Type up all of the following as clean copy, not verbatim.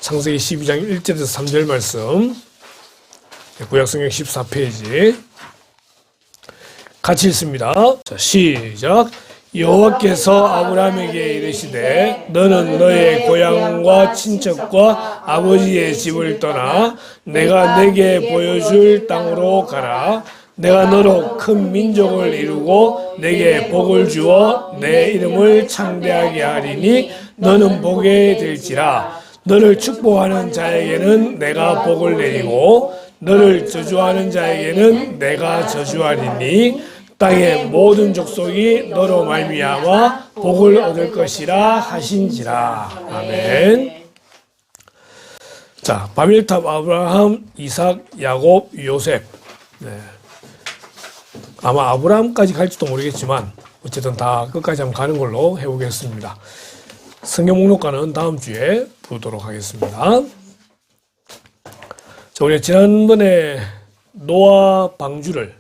창세기 12장 1절에서 3절 말씀, 구약성경 14페이지 같이 읽습니다. 자, 시작. 여호와께서 아브라함에게 이르시되 너는 너의 고향과 친척과 아버지의 집을 떠나 내가 내게 보여줄 땅으로 가라. 내가 너로 큰 민족을 이루고 내게 복을 주어 내 이름을 창대하게 하리니 너는 복이 될지라. 너를 축복하는 자에게는 내가 복을 내리고 너를 저주하는 자에게는 내가 저주하리니 땅의 모든 족속이 너로 말미암아 복을 얻을 것이라 하신지라. 아멘. 자, 바벨탑 아브라함, 이삭, 야곱, 요셉. 네. 아마 아브라함까지 갈지도 모르겠지만 어쨌든 다 끝까지 한번 가는 걸로 해보겠습니다. 성경 목록과는 다음 주에 보도록 하겠습니다. 자, 우리 지난번에 노아 방주를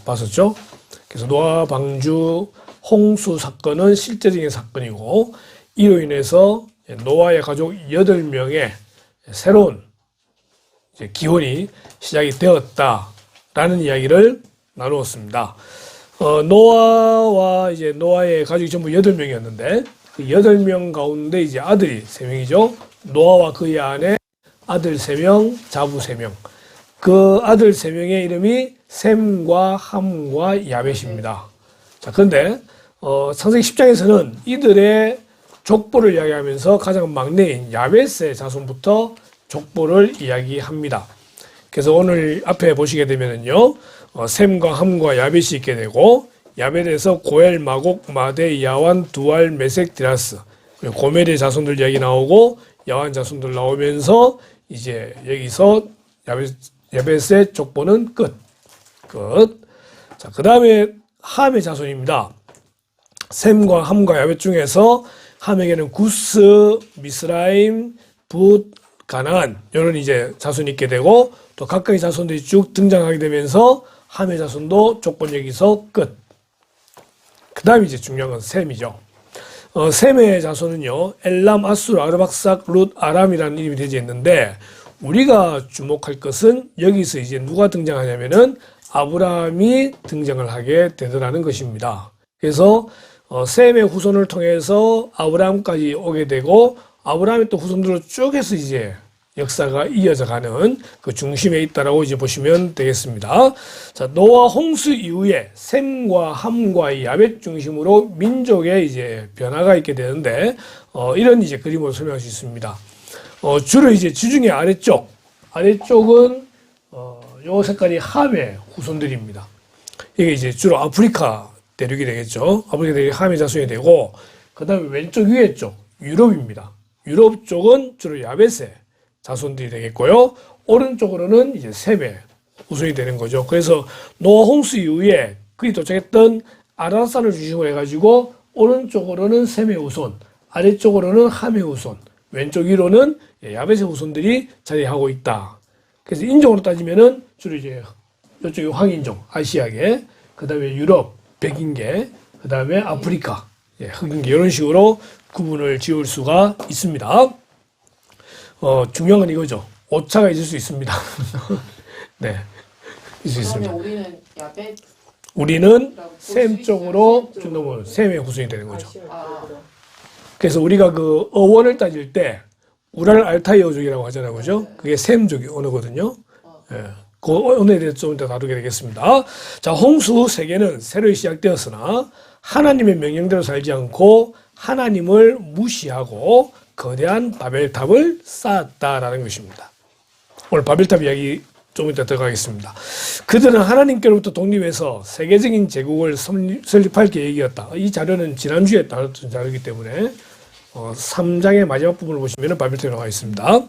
봤었죠. 그래서 노아 방주 홍수 사건은 실제적인 사건이고 이로 인해서 노아의 가족 8명의 새로운 기원이 시작이 되었다라는 이야기를 나누었습니다. 노아와 노아의 가족이 전부 8명이었는데 그 8명 가운데 아들이 3명이죠. 노아와 그의 아내 아들 3명, 자부 3명. 그 아들 3명의 이름이 셈과 함과 야벳입니다. 자, 그런데 창세기 10장에서는 이들의 족보를 이야기하면서 가장 막내인 야벳의 자손부터 족보를 이야기합니다. 그래서 오늘 앞에 보시게 되면은요, 셈과 함과 야벳이 있게 되고, 야벳에서 고엘, 마곡, 마대, 야완, 두알, 메색, 디라스, 그리고 고멜의 자손들 이야기 나오고, 야완 자손들 나오면서, 여기서 야벳의 족보는 끝. 자, 그 다음에 함의 자손입니다. 셈과 함과 야벳 중에서 함에게는 구스, 미스라임, 붓, 가나안, 이런 자손이 있게 되고, 또 각각의 자손들이 쭉 등장하게 되면서 함의 자손도 족본 여기서 끝. 그 다음에 중요한 건 셈이죠. 셈의 자손은요, 엘람, 아수르, 아르박삭, 룻, 아람이라는 이름이 되어있는데, 우리가 주목할 것은 여기서 누가 등장하냐면은 아브라함이 등장을 하게 되더라는 것입니다. 그래서 셈의 후손을 통해서 아브라함까지 오게 되고, 아브라함의 또 후손들로 쭉 해서 역사가 이어져 가는 그 중심에 있다라고 보시면 되겠습니다. 자, 노아 홍수 이후에 셈과 함과 야벳 중심으로 민족의 변화가 있게 되는데, 이런 그림으로 설명할 수 있습니다. 주로 지중해 아래쪽은, 요 색깔이 함의 후손들입니다. 이게 주로 아프리카 대륙이 되겠죠. 아프리카 대륙이 함의 자손이 되고, 그 다음에 왼쪽 위에 쪽, 유럽입니다. 유럽 쪽은 주로 야벳의 자손들이 되겠고요. 오른쪽으로는 셈의 후손이 되는 거죠. 그래서 노아 홍수 이후에 그이 도착했던 아라산을 중심으로 해가지고 오른쪽으로는 셈의 후손, 아래쪽으로는 함의 후손, 왼쪽 위로는 야벳의 후손들이 자리하고 있다. 그래서 인종으로 따지면은 주로 이쪽이 황인종, 아시아계, 그 다음에 유럽, 백인계, 그 다음에 아프리카, 흑인계, 이런 식으로 구분을 지을 수가 있습니다. 중요한 건 이거죠. 오차가 있을 수 있습니다. 네. 있을 수 있습니다. 우리는 셈 쪽으로 넘어오는 셈의 후손이 되는 거죠. 그래서 우리가 그 어원을 따질 때 우랄 알타이 어족이라고 하잖아요. 그죠? 그게 셈족이 언어거든요. 예. 그 언어에 대해서 좀 이따 다루게 되겠습니다. 자, 홍수 세계는 새로 시작되었으나 하나님의 명령대로 살지 않고 하나님을 무시하고 거대한 바벨탑을 쌓았다라는 것입니다. 오늘 바벨탑 이야기 좀 이따 들어가겠습니다. 그들은 하나님께로부터 독립해서 세계적인 제국을 설립할 계획이었다. 이 자료는 지난주에 다뤘던 자료이기 때문에 3장의 마지막 부분을 보시면 바벨탑이 나와 있습니다.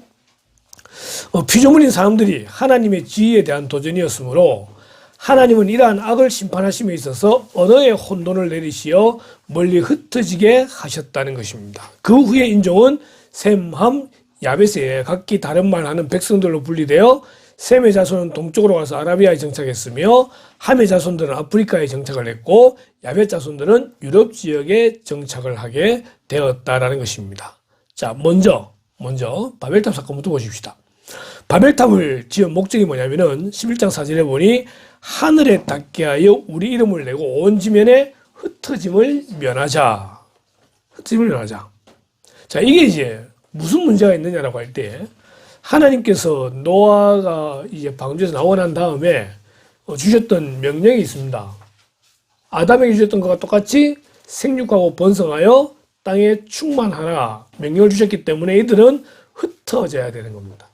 피조물인 사람들이 하나님의 지위에 대한 도전이었으므로 하나님은 이러한 악을 심판하심에 있어서 언어의 혼돈을 내리시어 멀리 흩어지게 하셨다는 것입니다. 그 후에 인종은 셈, 함, 야벳에 각기 다른 말 하는 백성들로 분리되어 셈의 자손은 동쪽으로 가서 아라비아에 정착했으며 함의 자손들은 아프리카에 정착을 했고 야벳 자손들은 유럽 지역에 정착을 하게 되었다라는 것입니다. 자, 먼저 먼저 바벨탑 사건부터 보십시다. 바벨탑을 지은 목적이 뭐냐면은 11장 4절에 보니 하늘에 닿게 하여 우리 이름을 내고 온 지면에 흩어짐을 면하자. 흩어짐을 면하자. 자, 이게 이제 무슨 문제가 있느냐라고 할 때 하나님께서 노아가 이제 방주에서 나오고 난 다음에 주셨던 명령이 있습니다. 아담에게 주셨던 것과 똑같이 생육하고 번성하여 땅에 충만하라 명령을 주셨기 때문에 이들은 흩어져야 되는 겁니다.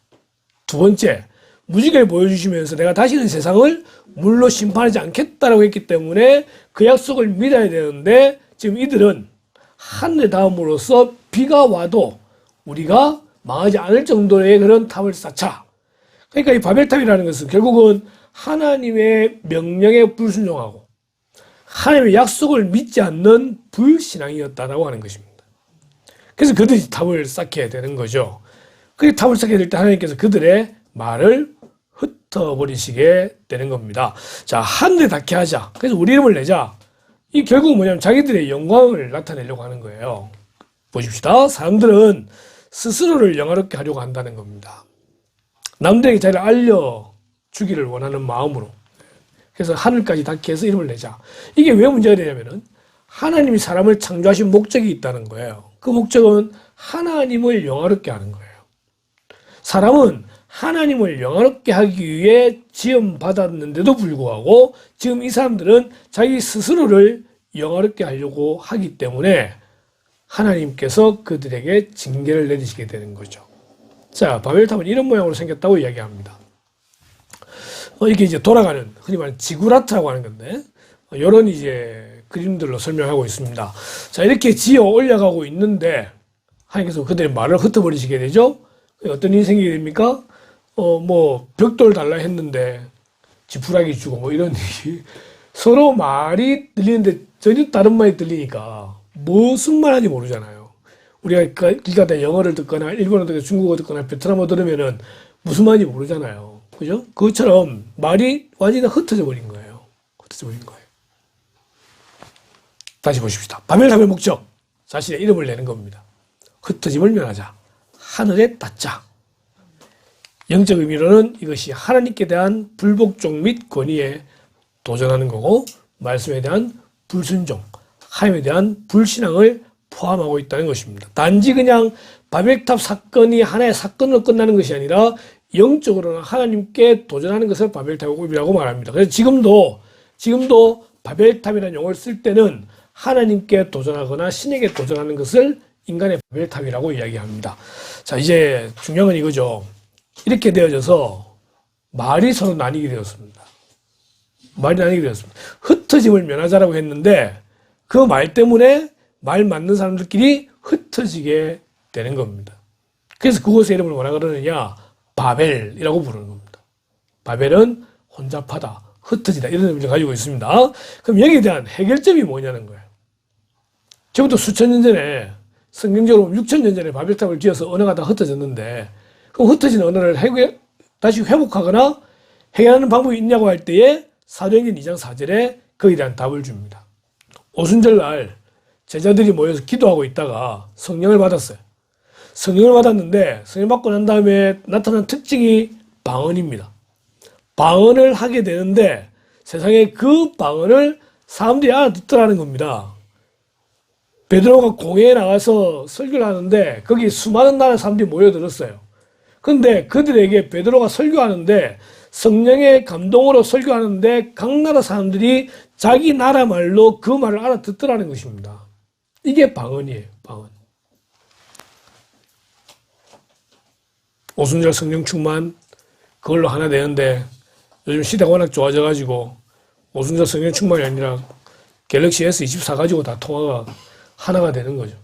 두 번째, 무지개를 보여주시면서 내가 다시는 세상을 물로 심판하지 않겠다라고 했기 때문에 그 약속을 믿어야 되는데 지금 이들은 하늘에 닿음으로써 비가 와도 우리가 망하지 않을 정도의 그런 탑을 쌓자. 그러니까 이 바벨탑이라는 것은 결국은 하나님의 명령에 불순종하고 하나님의 약속을 믿지 않는 불신앙이었다라고 하는 것입니다. 그래서 그들이 탑을 쌓게 되는 거죠. 그 탑을 쌓게 될 때 하나님께서 그들의 말을 흩어버리시게 되는 겁니다. 자, 하늘에 닿게 하자. 그래서 우리 이름을 내자. 이 결국은 뭐냐면 자기들의 영광을 나타내려고 하는 거예요. 보십시다. 사람들은 스스로를 영화롭게 하려고 한다는 겁니다. 남들에게 자기를 알려주기를 원하는 마음으로. 그래서 하늘까지 닿게 해서 이름을 내자. 이게 왜 문제가 되냐면은 하나님이 사람을 창조하신 목적이 있다는 거예요. 그 목적은 하나님을 영화롭게 하는 거예요. 사람은 하나님을 영화롭게 하기 위해 지음받았는데도 불구하고 지금 이 사람들은 자기 스스로를 영화롭게 하려고 하기 때문에 하나님께서 그들에게 징계를 내리시게 되는 거죠. 자, 바벨탑은 이런 모양으로 생겼다고 이야기합니다. 이게 이제 돌아가는, 흔히 말하는 지구라트라고 하는 건데, 이런 이제 그림들로 설명하고 있습니다. 자, 이렇게 지어 올려가고 있는데, 하나님께서 그들의 말을 흩어버리시게 되죠? 어떤 일이 생기게 됩니까? 벽돌 달라 했는데, 지푸라기 주고, 이런 일이. 서로 말이 들리는데 전혀 다른 말이 들리니까, 무슨 말 하는지 모르잖아요. 우리가 길 가다 영어를 듣거나, 일본어 듣거나, 중국어 듣거나, 베트남어 들으면은 무슨 말인지 모르잖아요. 그죠? 그것처럼 말이 완전히 흩어져 버린 거예요. 흩어져 버린 거예요. 다시 보십시다. 바벨탑의 목적. 자신의 이름을 내는 겁니다. 흩어짐을 면하자. 하늘에 닿자. 영적 의미로는 이것이 하나님께 대한 불복종 및 권위에 도전하는 거고, 말씀에 대한 불순종, 하나님에 대한 불신앙을 포함하고 있다는 것입니다. 단지 그냥 바벨탑 사건이 하나의 사건으로 끝나는 것이 아니라 영적으로는 하나님께 도전하는 것을 바벨탑이라고 말합니다. 그래서 지금도 바벨탑이라는 용어를 쓸 때는 하나님께 도전하거나 신에게 도전하는 것을 인간의 바벨탑이라고 이야기합니다. 자, 이제 중요한 건 이거죠. 이렇게 되어져서 말이 서로 나뉘게 되었습니다. 말이 나뉘게 되었습니다. 흩어짐을 면하자라고 했는데 그 말 때문에 말 맞는 사람들끼리 흩어지게 되는 겁니다. 그래서 그곳의 이름을 뭐라 그러느냐? 바벨이라고 부르는 겁니다. 바벨은 혼잡하다, 흩어지다 이런 의미를 가지고 있습니다. 그럼 여기에 대한 해결점이 뭐냐는 거예요. 지금부터 수천 년 전에 성경적으로 6,000년 전에 바벨탑을 지어서 언어가 다 흩어졌는데 그럼 흩어진 언어를 다시 회복하거나 해결하는 방법이 있냐고 할 때에 사도행전 2장 4절에 거기에 대한 답을 줍니다. 오순절날 제자들이 모여서 기도하고 있다가 성령을 받았어요. 성령을 받았는데 성령 받고 난 다음에 나타난 특징이 방언입니다. 방언을 하게 되는데 세상에 그 방언을 사람들이 알아듣더라는 겁니다. 베드로가 공회에 나가서 설교를 하는데 거기 수많은 나라 사람들이 모여들었어요. 그런데 그들에게 베드로가 설교하는데 성령의 감동으로 설교하는데 각 나라 사람들이 자기 나라 말로 그 말을 알아듣더라는 것입니다. 이게 방언이에요. 방언. 오순절 성령 충만 그걸로 하나 되는데 요즘 시대가 워낙 좋아져가지고 오순절 성령 충만이 아니라 갤럭시 S24 가지고 다 통화가 하나가 되는 거죠.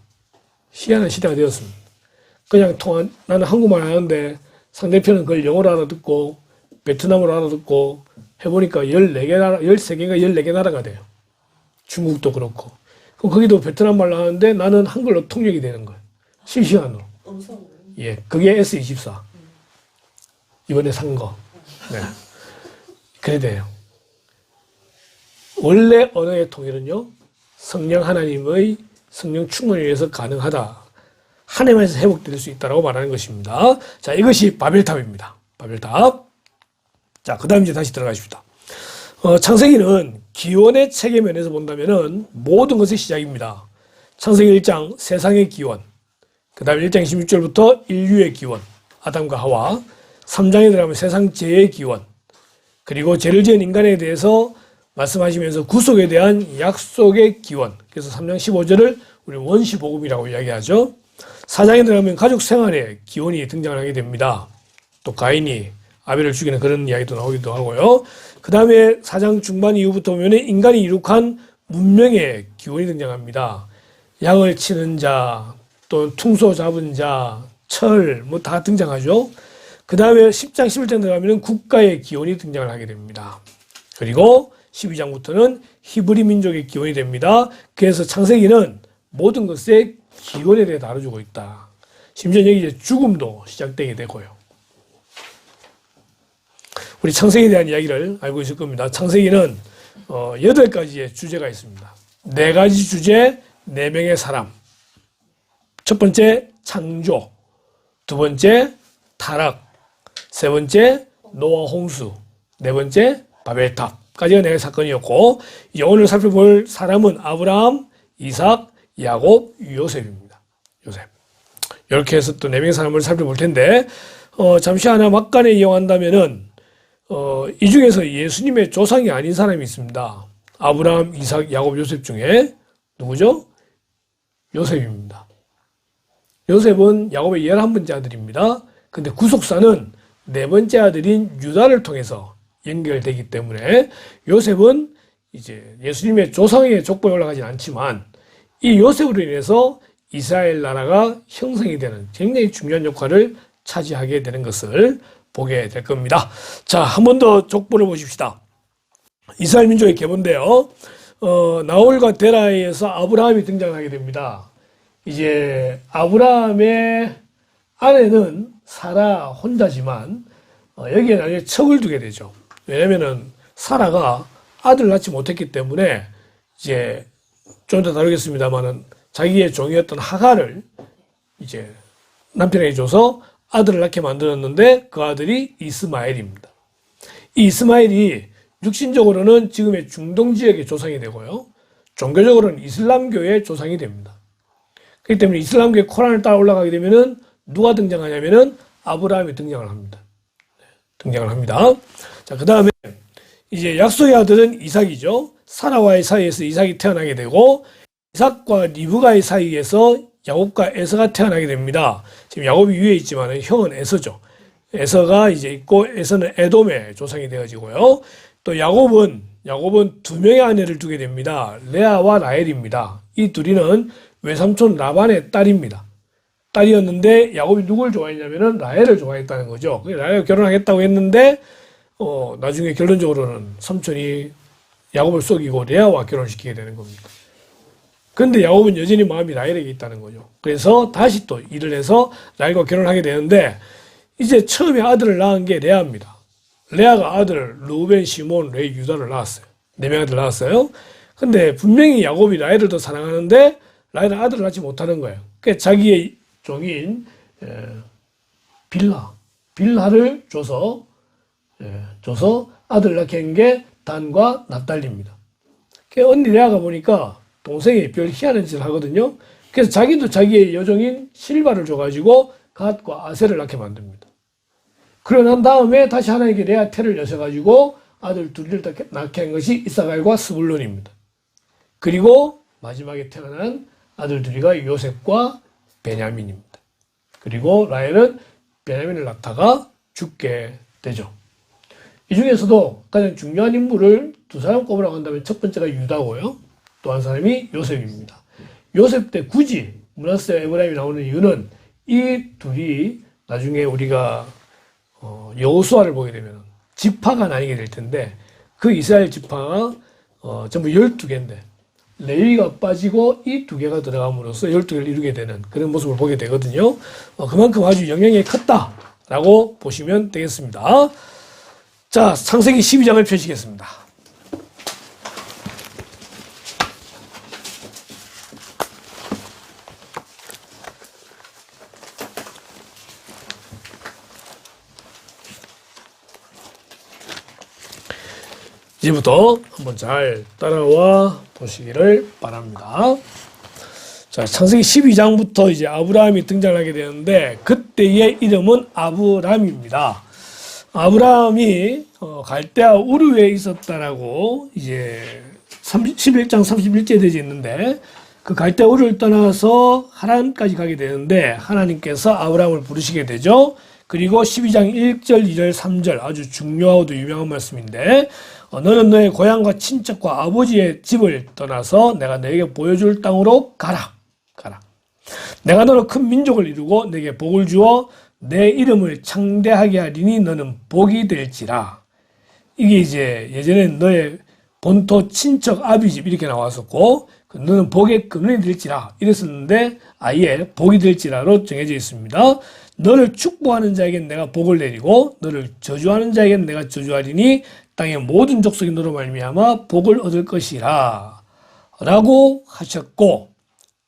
희한한 시대가 되었습니다. 그냥 나는 한국말 하는데 상대편은 그걸 영어로 알아듣고 베트남어로 알아듣고 해보니까 14개 나라, 13개인가 14개 나라가 돼요. 중국도 그렇고. 그럼 거기도 베트남 말로 하는데 나는 한글로 통역이 되는 거예요. 실시간으로. 예, 그게 S24. 이번에 산 거. 네. 그래 돼요. 원래 언어의 통일은요, 성령 하나님의 성령 충만에 의해서 가능하다. 한 해만 해서 회복될 수 있다고 말하는 것입니다. 자, 이것이 바벨탑입니다. 바벨탑. 자, 그 다음 이제 다시 들어가십시다. 창세기는 기원의 체계면에서 본다면은 모든 것의 시작입니다. 창세기 1장 세상의 기원, 그 다음 1장 16절부터 인류의 기원, 아담과 하와, 3장에 들어가면 세상 죄의 기원, 그리고 죄를 지은 인간에 대해서 말씀하시면서 구속에 대한 약속의 기원, 그래서 3장 15절을 우리 원시복음이라고 이야기하죠. 4장에 들어가면 가족 생활의 기원이 등장을 하게 됩니다. 또 가인이 아벨을 죽이는 그런 이야기도 나오기도 하고요. 그 다음에 4장 중반 이후부터 보면 인간이 이룩한 문명의 기원이 등장합니다. 양을 치는 자, 또 퉁소 잡은 자, 철, 뭐 다 등장하죠. 그 다음에 10장, 11장 들어가면 국가의 기원이 등장을 하게 됩니다. 그리고 12장부터는 히브리 민족의 기원이 됩니다. 그래서 창세기는 모든 것의 기원에 대해 다뤄주고 있다. 심지어 여기 이제 죽음도 시작되게 되고요. 우리 창세기에 대한 이야기를 알고 있을 겁니다. 창세기는 8가지의 주제가 있습니다. 4가지 주제, 4명의 사람. 첫 번째 창조, 두 번째 타락, 세 번째 노아 홍수, 네 번째 바벨탑까지가 4개의 사건이었고, 이제 오늘 살펴볼 사람은 아브라함, 이삭, 야곱, 요셉입니다. 요셉. 이렇게 해서 또 4명의 사람을 살펴볼 텐데, 잠시 하나 막간에 이용한다면은 이 중에서 예수님의 조상이 아닌 사람이 있습니다. 아브라함, 이삭, 야곱, 요셉 중에 누구죠? 요셉입니다. 요셉은 야곱의 11번째 아들입니다. 근데 구속사는 4번째 아들인 유다를 통해서 연결되기 때문에 요셉은 이제 예수님의 조상의 족보에 올라가진 않지만 이 요셉으로 인해서 이스라엘 나라가 형성이 되는 굉장히 중요한 역할을 차지하게 되는 것을 보게 될 겁니다. 자, 한 번 더 족보를 보십시다. 이스라엘 민족의 계보인데요. 나홀과 데라에서 아브라함이 등장하게 됩니다. 이제 아브라함의 아내는 사라 혼자지만 여기에 나중에 척을 두게 되죠. 왜냐면은 사라가 아들 낳지 못했기 때문에 이제 좀 더 다루겠습니다만은 자기의 종이었던 하갈을 이제 남편에게 줘서 아들을 낳게 만들었는데 그 아들이 이스마엘입니다. 이 이스마엘이 육신적으로는 지금의 중동 지역의 조상이 되고요. 종교적으로는 이슬람교의 조상이 됩니다. 그렇기 때문에 이슬람교의 코란을 따라 올라가게 되면은 누가 등장하냐면은 아브라함이 등장을 합니다. 등장을 합니다. 자, 그 다음에 이제 약속의 아들은 이삭이죠. 사라와의 사이에서 이삭이 태어나게 되고 이삭과 리브가의 사이에서 야곱과 에서가 태어나게 됩니다. 지금 야곱이 위에 있지만 형은 에서죠. 에서가 이제 있고 에서는 에돔의 조상이 되어지고요. 또 야곱은 2명의 아내를 두게 됩니다. 레아와 라헬입니다. 이 둘이는 외삼촌 라반의 딸입니다. 딸이었는데 야곱이 누굴 좋아했냐면은 라헬을 좋아했다는 거죠. 라헬과 결혼하겠다고 했는데 나중에 결론적으로는 삼촌이 야곱을 속이고 레아와 결혼시키게 되는 겁니다. 그런데 야곱은 여전히 마음이 라헬에게 있다는 거죠. 그래서 다시 또 일을 해서 라헬과 결혼하게 되는데 이제 처음에 아들을 낳은 게 레아입니다. 레아가 아들 루벤, 시몬, 레위, 유다를 낳았어요. 4명 아들 낳았어요. 근데 분명히 야곱이 라헬을 더 사랑하는데 라헬은 아들을 낳지 못하는 거예요. 그러니까 자기의 종인 빌하를 줘서 아들을 낳게 한 게 단과 납달리입니다. 그러니까 언니 레아가 보니까 동생이 별 희한한 짓을 하거든요. 그래서 자기도 자기의 여종인 실바를 줘가지고 갓과 아셀을 낳게 만듭니다. 그러고 난 다음에 다시 하나님께 레아 태를 여셔가지고 아들 둘을 낳게 한 것이 이사갈과 스불론입니다. 그리고 마지막에 태어난 아들 둘이가 요셉과 베냐민입니다. 그리고 라헬은 베냐민을 낳다가 죽게 되죠. 이 중에서도 가장 중요한 인물을 2사람 꼽으라고 한다면 첫 번째가 유다고요. 또 한 사람이 요셉입니다. 요셉 때 굳이 므낫세와 에브라임이 나오는 이유는 이 둘이 나중에 우리가 여호수아를 보게 되면 지파가 나뉘게 될 텐데 그 이스라엘 지파가 전부 12개인데 레위가 빠지고 이 2개가 들어감으로써 12개를 이루게 되는 그런 모습을 보게 되거든요. 그만큼 아주 영향이 컸다라고 보시면 되겠습니다. 자, 창세기 12장을 펴시겠습니다. 이제부터 한번 잘 따라와 보시기를 바랍니다. 자, 창세기 12장부터 이제 아브라함이 등장하게 되는데 그때의 이름은 아브람입니다. 아브라함이 갈대아 우르에 있었다라고 이제 11장 31절에 되어 있는데 그 갈대아 우르를 떠나서 하란까지 가게 되는데 하나님께서 아브라함을 부르시게 되죠. 그리고 12장 1절, 2절, 3절 아주 중요하고도 유명한 말씀인데 너는 너의 고향과 친척과 아버지의 집을 떠나서 내가 너에게 보여줄 땅으로 가라. 내가 너로 큰 민족을 이루고 내게 복을 주어 내 이름을 창대하게 하리니 너는 복이 될지라. 이게 이제 예전에 너의 본토 친척 아비집 이렇게 나왔었고 너는 복의 근원이 될지라 이랬었는데 아예 복이 될지라로 정해져 있습니다. 너를 축복하는 자에겐 내가 복을 내리고 너를 저주하는 자에겐 내가 저주하리니 땅의 모든 족속이 너로 말미암아 복을 얻을 것이라 라고 하셨고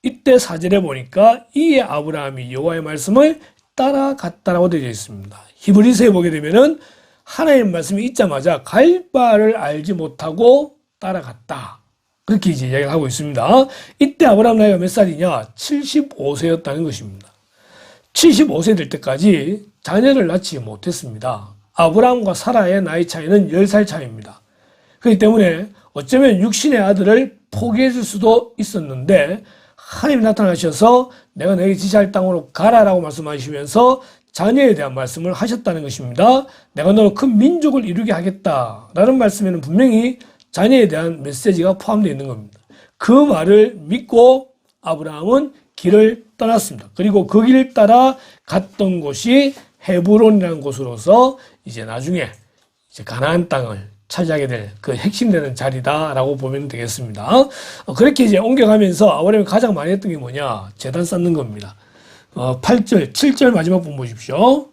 이때 4절에 보니까 이에 아브라함이 여호와의 말씀을 따라갔다라고 되어 있습니다. 히브리서에 보게 되면은 하나님의 말씀이 있자마자 갈 바를 알지 못하고 따라갔다. 그렇게 이제 이야기를 하고 있습니다. 이때 아브라함 나이가 몇 살이냐? 75세였다는 것입니다. 75세 될 때까지 자녀를 낳지 못했습니다. 아브라함과 사라의 나이 차이는 10살 차이입니다. 그렇기 때문에 어쩌면 육신의 아들을 포기해줄 수도 있었는데 하나님이 나타나셔서 내가 너에게 지시할 땅으로 가라라고 말씀하시면서 자녀에 대한 말씀을 하셨다는 것입니다. 내가 너로 큰 민족을 이루게 하겠다라는 말씀에는 분명히 자녀에 대한 메시지가 포함되어 있는 겁니다. 그 말을 믿고 아브라함은 길을 떠났습니다. 그리고 그 길을 따라 갔던 곳이 헤브론이라는 곳으로서 이제 나중에 이제 가나안 땅을 차지하게 될 그 핵심되는 자리다라고 보면 되겠습니다. 그렇게 이제 옮겨가면서 아브라함이 가장 많이 했던 게 뭐냐? 제단 쌓는 겁니다. 8절, 7절 마지막 부분 보십시오.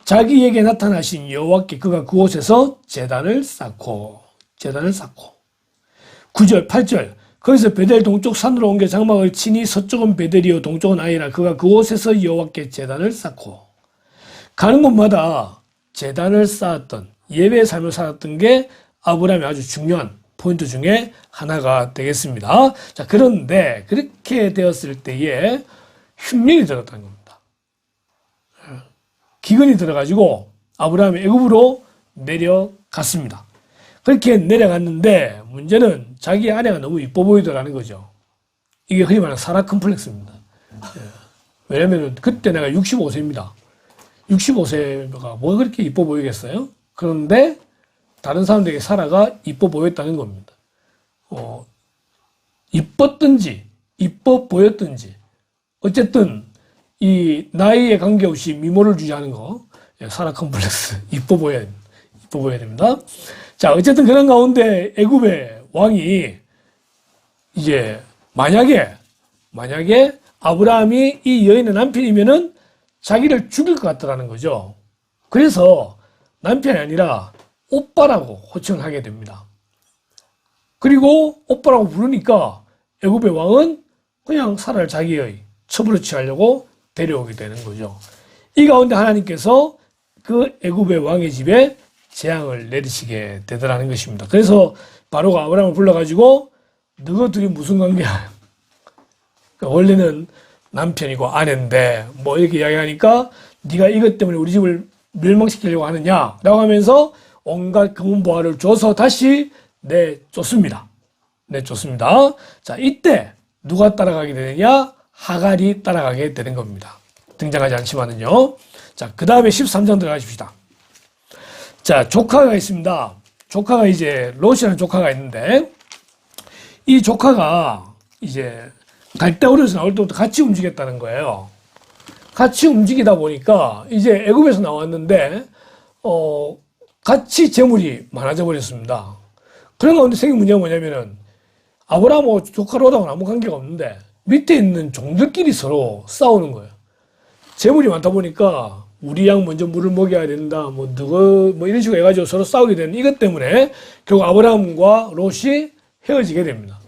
자기에게 나타나신 여호와께 그가 그곳에서 제단을 쌓고 9절, 8절 거기서 베델 동쪽 산으로 옮겨 장막을 치니 서쪽은 베델이요 동쪽은 아이라 그가 그곳에서 여호와께 제단을 쌓고 가는 곳마다 제단을 쌓았던 예배의 삶을 살았던 게 아브라함의 아주 중요한 포인트 중에 하나가 되겠습니다. 자, 그런데 그렇게 되었을 때에 흉년이 들었다는 겁니다. 기근이 들어가지고 아브라함이 애굽으로 내려갔습니다. 그렇게 내려갔는데 문제는 자기 아내가 너무 이뻐 보이더라는 거죠. 이게 흔히 말하는 사라 컴플렉스입니다. 왜냐면 그때 내가 65세입니다. 65세가 뭐 그렇게 이뻐 보이겠어요? 그런데 다른 사람들에게 사라가 이뻐 보였다는 겁니다. 이뻤든지 이뻐 보였든지 어쨌든 이 나이에 관계없이 미모를 주지하는 거 사라 컴플렉스 이뻐 보여야 됩니다. 자, 어쨌든 그런 가운데 애굽의 왕이 이제 만약에 아브라함이 이 여인의 남편이면은 자기를 죽일 것 같다라는 거죠. 그래서 남편이 아니라 오빠라고 호칭을 하게 됩니다. 그리고 오빠라고 부르니까 애굽의 왕은 그냥 사라를 자기의 첩으로 취하려고 데려오게 되는 거죠. 이 가운데 하나님께서 그 애굽의 왕의 집에 재앙을 내리시게 되더라는 것입니다. 그래서 바로가 아브라함을 불러가지고 너희 둘이 무슨 관계야? 그러니까 원래는 남편이고 아내인데 뭐 이렇게 이야기하니까 네가 이것 때문에 우리 집을 멸망시키려고 하느냐라고 하면서 온갖 금은보화를 줘서 다시 내쫓습니다. 자, 이때 누가 따라가게 되느냐? 하갈이 따라가게 되는 겁니다. 등장하지 않지만은요. 자, 그 다음에 13장 들어가십시다. 자, 조카가 있습니다. 조카가 이제 롯이라는 조카가 있는데 이 조카가 이제 갈대아우르에서 나올 때부터 같이 움직였다는 거예요. 같이 움직이다 보니까 이제 애굽에서 나왔는데 같이 재물이 많아져 버렸습니다. 그런 가운데 생긴 문제가 뭐냐면은 아브라함하고 조카 롯하고는 아무 관계가 없는데 밑에 있는 종들끼리 서로 싸우는 거예요. 재물이 많다 보니까 우리 양 먼저 물을 먹여야 된다. 뭐 이런 식으로 해가지고 서로 싸우게 되는 이것 때문에 결국 아브라함과 롯이 헤어지게 됩니다.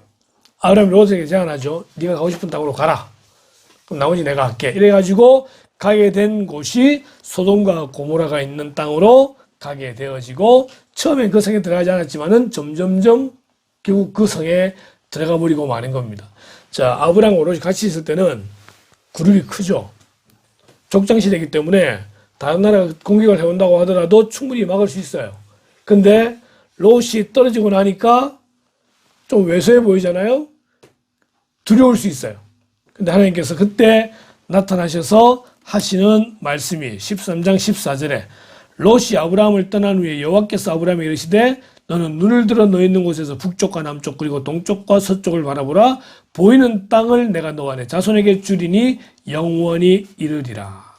아브라함이 롯에게 제안하죠. 네가 가고 싶은 땅으로 가라. 그럼 나머지 내가 할게. 이래가지고 가게 된 곳이 소돔과 고모라가 있는 땅으로 가게 되어지고 처음엔 그 성에 들어가지 않았지만은 점점점 결국 그 성에 들어가 버리고 마는 겁니다. 자, 아브라함 오롯이 같이 있을 때는 그룹이 크죠. 족장시대이기 때문에 다른 나라가 공격을 해온다고 하더라도 충분히 막을 수 있어요. 근데 롯이 떨어지고 나니까 좀 왜소해 보이잖아요. 두려울 수 있어요. 근데 하나님께서 그때 나타나셔서 하시는 말씀이 13장 14절에 롯이 아브라함을 떠난 후에 여호와께서 아브라함에게 이르시되 너는 눈을 들어 너 있는 곳에서 북쪽과 남쪽 그리고 동쪽과 서쪽을 바라보라. 보이는 땅을 내가 너와 내 자손에게 주리니 영원히 이르리라.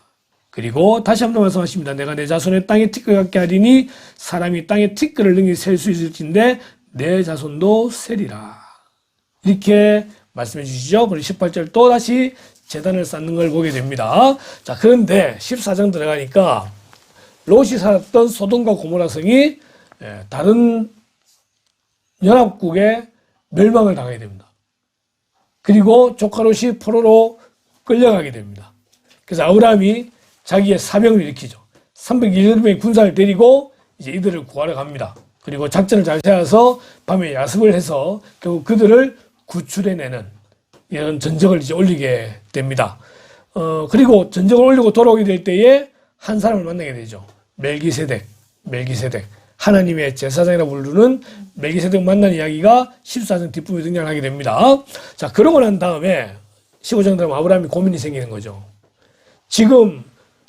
그리고 다시 한번 말씀하십니다. 내가 내 자손의 땅에 티끌 같게 하리니 사람이 땅에 티끌을 능히 셀 수 있을진데 내 자손도 세리라. 이렇게 말씀해 주시죠. 그리고 18절 또 다시 제단을 쌓는 걸 보게 됩니다. 자, 그런데 14장 들어가니까 롯이 살았던 소돔과 고모라 성이 다른 연합국에 멸망을 당하게 됩니다. 그리고 조카 롯이 포로로 끌려가게 됩니다. 그래서 아브라함이 자기의 사명을 일으키죠. 300명의 군사를 데리고 이제 이들을 구하러 갑니다. 그리고 작전을 잘 세워서 밤에 야습을 해서 결국 그들을 구출해내는 이런 전적을 이제 올리게 됩니다. 그리고 전적을 올리고 돌아오게 될 때에 한 사람을 만나게 되죠. 멜기세덱. 하나님의 제사장이라고 부르는 멜기세덱 만난 이야기가 14장 뒷부분에 등장하게 됩니다. 자, 그러고 난 다음에 15장 들어가면 아브라함이 고민이 생기는 거죠. 지금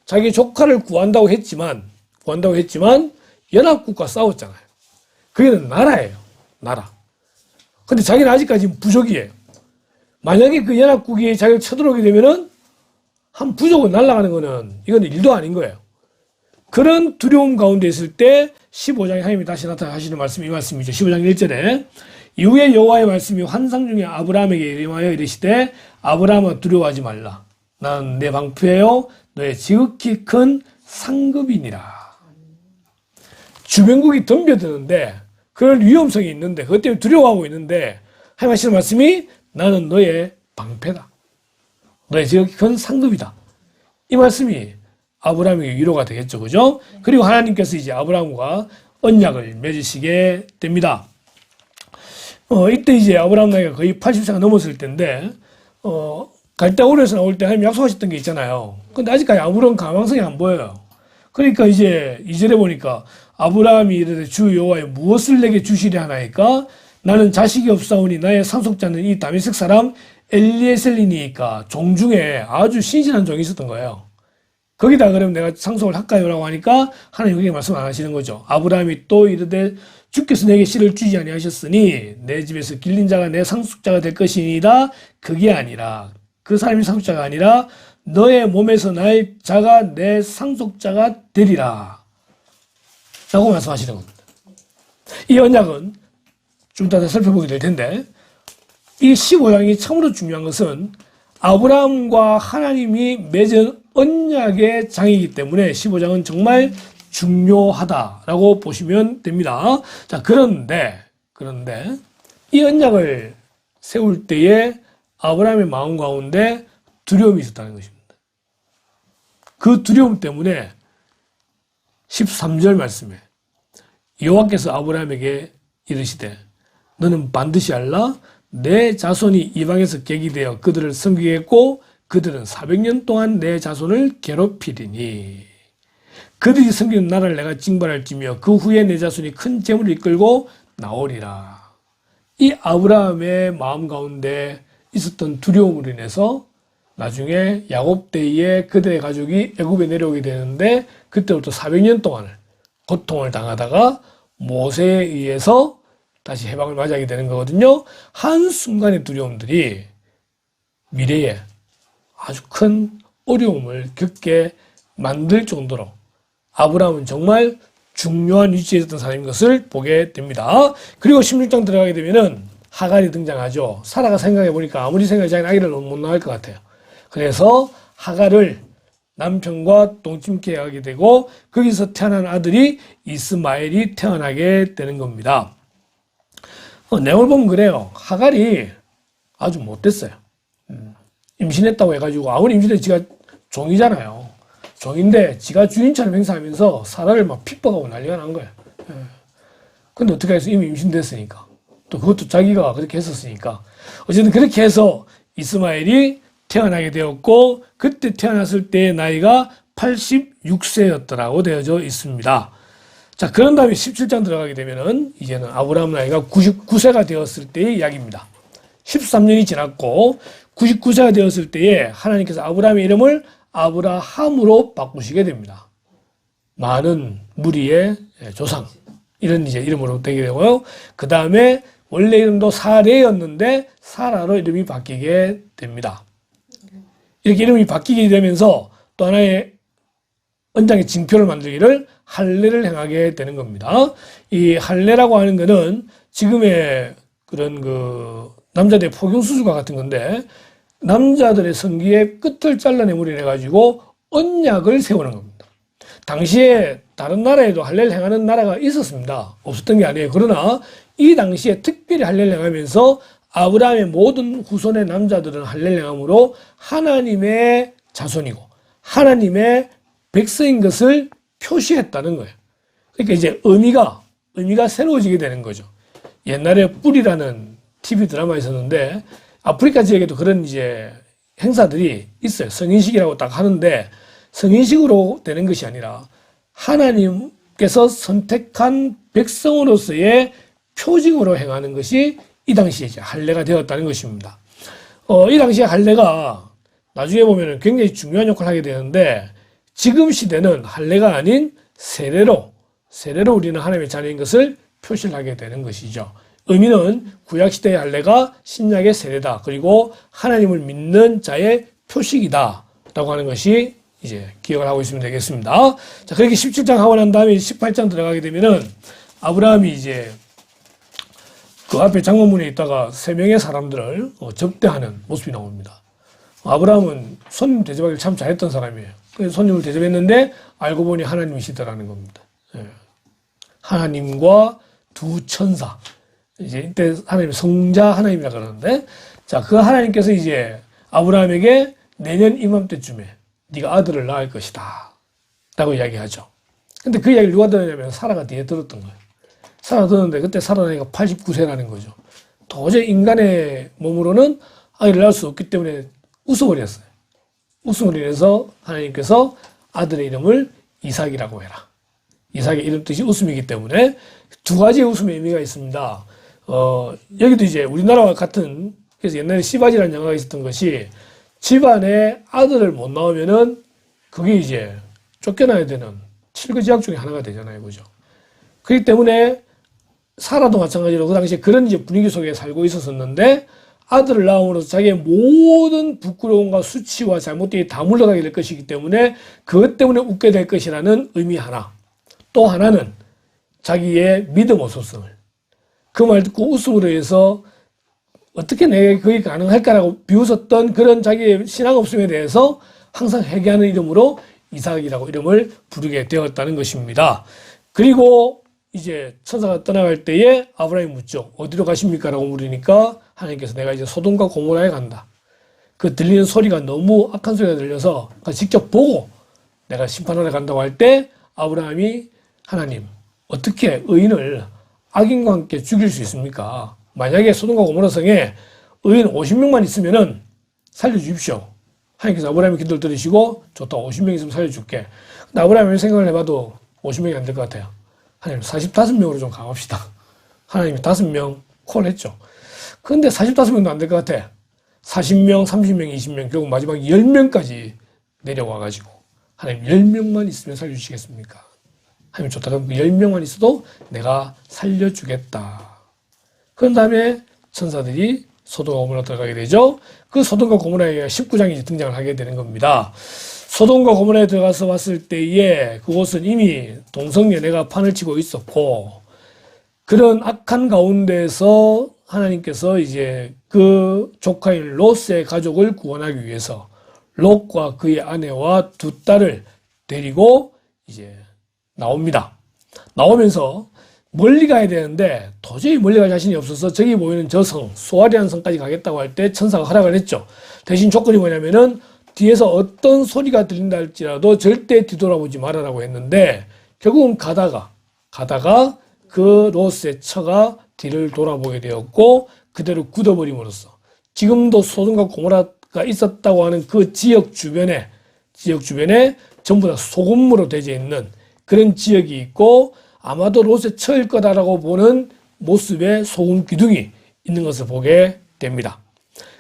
자기 조카를 구한다고 했지만 연합국과 싸웠잖아요. 그게 나라예요. 나라. 근데 자기는 아직까지 부족이에요. 만약에 그 연합국이 자기를 쳐들어오게 되면은 한 부족을 날아가는 거는 이건 일도 아닌 거예요. 그런 두려움 가운데 있을 때 15장에 하나님이 다시 나타나시는 말씀이 이 말씀이죠. 15장 1절에 이후에 여호와의 말씀이 환상 중에 아브라함에게 임하여 이르시되 아브라함아 두려워하지 말라. 나는 내 방패요 너의 지극히 큰 상급이니라. 주변국이 덤벼드는데 그럴 위험성이 있는데 그것 때문에 두려워하고 있는데 하나님 하시는 말씀이 나는 너의 방패다. 너의 지극히 큰 상급이다. 이 말씀이 아브라함에게 위로가 되겠죠. 그죠? 그리고 하나님께서 이제 아브라함과 언약을 맺으시게 됩니다. 이때 이제 아브라함 나이가 거의 80세가 넘었을 때인데, 갈대아우르에서 나올 때 하나님 약속하셨던 게 있잖아요. 근데 아직까지 아무런 가망성이 안 보여요. 그러니까 이제 2절에 보니까 아브라함이 이르되 주 여호와여 무엇을 내게 주시려 하나이까? 나는 자식이 없사오니 나의 상속자는 이 다메섹 사람 엘리에셀이니까 종 중에 아주 신실한 종이 있었던 거예요. 거기다 그러면 내가 상속을 할까요라고 하니까 하나님 그게 말씀 안 하시는 거죠. 아브라함이 또 이르되 주께서 내게 씨를 주지 아니하셨으니 내 집에서 길린 자가 내 상속자가 될 것이니라. 그게 아니라 그 사람이 상속자가 아니라 너의 몸에서 나의 자가 내 상속자가 되리라 라고 말씀하시는 겁니다. 이 언약은 좀 이따 살펴보게 될 텐데 이 15장이 참으로 중요한 것은 아브라함과 하나님이 맺은 언약의 장이기 때문에 15장은 정말 중요하다라고 보시면 됩니다. 자, 그런데 이 언약을 세울 때에 아브라함의 마음 가운데 두려움이 있었다는 것입니다. 그 두려움 때문에 13절 말씀에 여호와께서 아브라함에게 이르시되 너는 반드시 알라 내 자손이 이방에서 객이 되어 그들을 섬기겠고 그들은 400년 동안 내 자손을 괴롭히리니 그들이 섬기는 나라를 내가 징벌할지며 그 후에 내 자손이 큰 재물을 이끌고 나오리라. 이 아브라함의 마음 가운데 있었던 두려움으로 인해서 나중에 야곱 때에 그들의 가족이 애굽에 내려오게 되는데 그때부터 400년 동안을 고통을 당하다가 모세에 의해서 다시 해방을 맞이하게 되는 거거든요. 한순간의 두려움들이 미래에 아주 큰 어려움을 겪게 만들 정도로 아브라함은 정말 중요한 위치에 있었던 사람인 것을 보게 됩니다. 그리고 16장 들어가게 되면은 하갈이 등장하죠. 사라가 생각해 보니까 아무리 생각해도 자기는 아기를 못 낳을 것 같아요. 그래서 하갈을 남편과 동침케 하게 되고 거기서 태어난 아들이 이스마엘이 태어나게 되는 겁니다. 내용을 보면 그래요. 하갈이 아주 못됐어요. 임신했다고 해가지고 아무리 임신해도 지가 종이잖아요. 종인데 지가 주인처럼 행사하면서 사라를 막 핍박하고 난리가 난 거야. 예. 근데 어떻게 해서 이미 임신됐으니까. 또 그것도 자기가 그렇게 했었으니까. 어쨌든 그렇게 해서 이스마엘이 태어나게 되었고, 그때 태어났을 때의 나이가 86세였더라고 되어져 있습니다. 자, 그런 다음에 17장 들어가게 되면은 이제는 아브라함 나이가 99세가 되었을 때의 이야기입니다. 13년이 지났고 99세가 되었을 때에 하나님께서 아브라함의 이름을 아브라함으로 바꾸시게 됩니다. 많은 무리의 조상, 이런 이제 이름으로 되게 되고요. 그 다음에 원래 이름도 사레였는데 사라로 이름이 바뀌게 됩니다. 이렇게 이름이 바뀌게 되면서 또 하나의 언장의 징표를 만들기를 할례를 행하게 되는 겁니다. 이 할례라고 하는 것은 지금의 그런 그 남자들의 포경수술과 같은 건데, 남자들의 성기의 끝을 잘라내물이 해가지고 언약을 세우는 겁니다. 당시에 다른 나라에도 할례를 행하는 나라가 있었습니다. 없었던 게 아니에요. 그러나 이 당시에 특별히 할례를 행하면서 아브라함의 모든 후손의 남자들은 할례를 행함으로 하나님의 자손이고 하나님의 백성인 것을 표시했다는 거예요. 그러니까 이제 의미가 새로워지게 되는 거죠. 옛날에 뿔이라는 TV 드라마 있었는데 아프리카 지역에도 그런 이제 행사들이 있어요. 성인식이라고 딱 하는데 성인식으로 되는 것이 아니라 하나님께서 선택한 백성으로서의 표징으로 행하는 것이 이 당시에 이제 할례가 되었다는 것입니다. 이 당시에 할례가 나중에 보면 굉장히 중요한 역할을 하게 되는데, 지금 시대는 할례가 아닌 세례로 우리는 하나님의 자녀인 것을 표시를 하게 되는 것이죠. 의미는 구약시대의 할례가 신약의 세례다. 그리고 하나님을 믿는 자의 표식이다. 라고 하는 것이 이제 기억을 하고 있으면 되겠습니다. 자, 그렇게 17장 하고 난 다음에 18장 들어가게 되면은 아브라함이 이제 그 앞에 장로문에 있다가 3명의 사람들을 접대하는 모습이 나옵니다. 아브라함은 손님 대접하기를 참 잘했던 사람이에요. 그래서 손님을 대접했는데 알고 보니 하나님이시더라는 겁니다. 예. 하나님과 두 천사. 이제 이때 하나님 성자 하나님이라 그러는데, 자, 그 하나님께서 이제 아브라함에게 내년 이맘때쯤에 네가 아들을 낳을 것이다 라고 이야기하죠. 근데 그 이야기를 누가 들었냐면 사라가 뒤에 들었던 거예요. 사라 들었는데 그때 사라 나이가 89세라는 거죠. 도저히 인간의 몸으로는 아이를 낳을 수 없기 때문에 웃어버렸어요. 웃음을 해서 하나님께서 아들의 이름을 이삭이라고 해라. 이삭의 이름 뜻이 웃음이기 때문에 두 가지의 웃음의 의미가 있습니다. 여기도 이제 우리나라와 같은, 그래서 옛날에 시바지라는 영화가 있었던 것이 집안에 아들을 못 낳으면은 그게 이제 쫓겨나야 되는 칠거지약 중에 하나가 되잖아요. 그죠? 그렇기 때문에 사라도 마찬가지로 그 당시에 그런 이제 분위기 속에 살고 있었는데, 아들을 낳음으로써 자기의 모든 부끄러움과 수치와 잘못됨이 다 물러가게 될 것이기 때문에 그것 때문에 웃게 될 것이라는 의미 하나. 또 하나는 자기의 믿음 없었음을. 그 말 듣고 웃음으로 해서 어떻게 내가 그게 가능할까라고 비웃었던 그런 자기의 신앙 없음에 대해서 항상 회개하는 이름으로 이삭이라고 이름을 부르게 되었다는 것입니다. 그리고 이제 천사가 떠나갈 때에 아브라함이 묻죠. 어디로 가십니까? 라고 물으니까 하나님께서 내가 이제 소돔과 고모라에 간다. 그 들리는 소리가 너무 악한 소리가 들려서 직접 보고 내가 심판하러 간다고 할 때 아브라함이 하나님, 어떻게 의인을 악인과 함께 죽일 수 있습니까? 만약에 소돔과 고모라 성에 의인 50명만 있으면은 살려주십시오. 하나님께서 아브라함의 기도를 들으시고 좋다, 50명 있으면 살려줄게. 근데 아브라함이 생각을 해봐도 50명이 안 될 것 같아요. 하나님 45명으로 좀 강합시다. 하나님이 5명 콜했죠. 그런데 45명도 안 될 것 같아. 40명, 30명, 20명, 결국 마지막 10명까지 내려와가지고 하나님 10명만 있으면 살려주시겠습니까? 하나님 좋다. 그럼 10명만 있어도 내가 살려주겠다. 그런 다음에 천사들이 소돔과 고모라 들어가게 되죠. 그 소돔과 고모라에 19장이 등장을 하게 되는 겁니다. 소돔과 고모라에 들어가서 봤을 때에 그곳은 이미 동성연애가 판을 치고 있었고, 그런 악한 가운데서 하나님께서 이제 그 조카인 롯의 가족을 구원하기 위해서 롯과 그의 아내와 두 딸을 데리고 이제 나옵니다. 나오면서 멀리 가야 되는데 도저히 멀리 갈 자신이 없어서 저기 보이는 저 성, 소아리안 성까지 가겠다고 할 때 천사가 허락을 했죠. 대신 조건이 뭐냐면은 뒤에서 어떤 소리가 들린다 할지라도 절대 뒤돌아보지 말아라고 했는데 결국은 가다가 그 롯의 처가 뒤를 돌아보게 되었고 그대로 굳어버림으로써 지금도 소돔과 고모라가 있었다고 하는 그 지역 주변에 전부 다 소금으로 되어 있는 그런 지역이 있고 아마도 롯의 처일 거다라고 보는 모습의 소금 기둥이 있는 것을 보게 됩니다.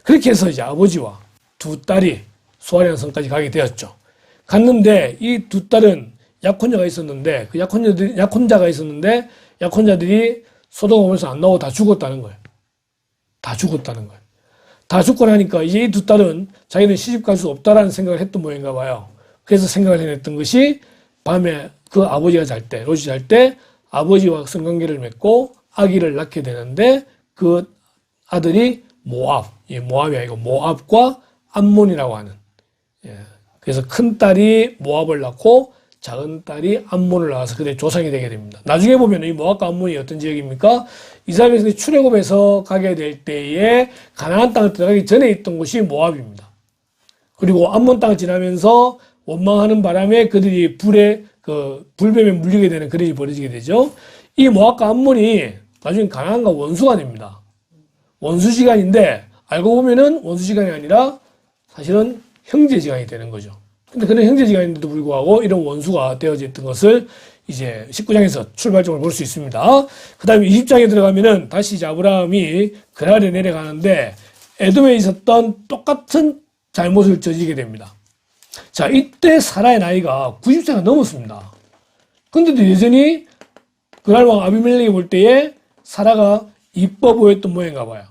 그렇게 해서 이제 아버지와 두 딸이 소알이라는 성까지 가게 되었죠. 갔는데 이 두 딸은 약혼자가 있었는데 그 약혼자들이 소돔에서 안 나오고 다 죽었다는 거예요. 다 죽고 나니까 이제 이 두 딸은 자기는 시집 갈 수 없다라는 생각을 했던 모양인가 봐요. 그래서 생각을 해냈던 것이 밤에 그 아버지가 롯이 잘 때 아버지와 성관계를 맺고 아기를 낳게 되는데 그 아들이 모압이 아니고 모압과 암몬이라고 하는. 그래서 큰 딸이 모압을 낳고 작은 딸이 암몬을 낳아서 그들의 조상이 되게 됩니다. 나중에 보면 이 모압과 암몬이 어떤 지역입니까? 이스라엘 백성이 출애굽해서 가게 될 때에 가나안 땅을 들어가기 전에 있던 곳이 모압입니다. 그리고 암몬 땅을 지나면서 원망하는 바람에 그들이 불뱀에 물리게 되는 그런 일이 벌어지게 되죠. 이 모압과 암몬이 나중에 가나안과 원수가 됩니다. 원수지간인데 알고 보면은 원수지간이 아니라 사실은 형제지간이 되는 거죠. 근데 그런 형제지간인데도 불구하고 이런 원수가 되어져 있던 것을 이제 19장에서 출발점을 볼 수 있습니다. 그 다음에 20장에 들어가면은 다시 이제 아브라함이 그랄에 내려가는데 에돔에 있었던 똑같은 잘못을 저지르게 됩니다. 자, 이때 사라의 나이가 90세가 넘었습니다. 근데도 여전히 그랄 왕 아비멜렉이 볼 때에 사라가 이뻐 보였던 모양인가 봐요.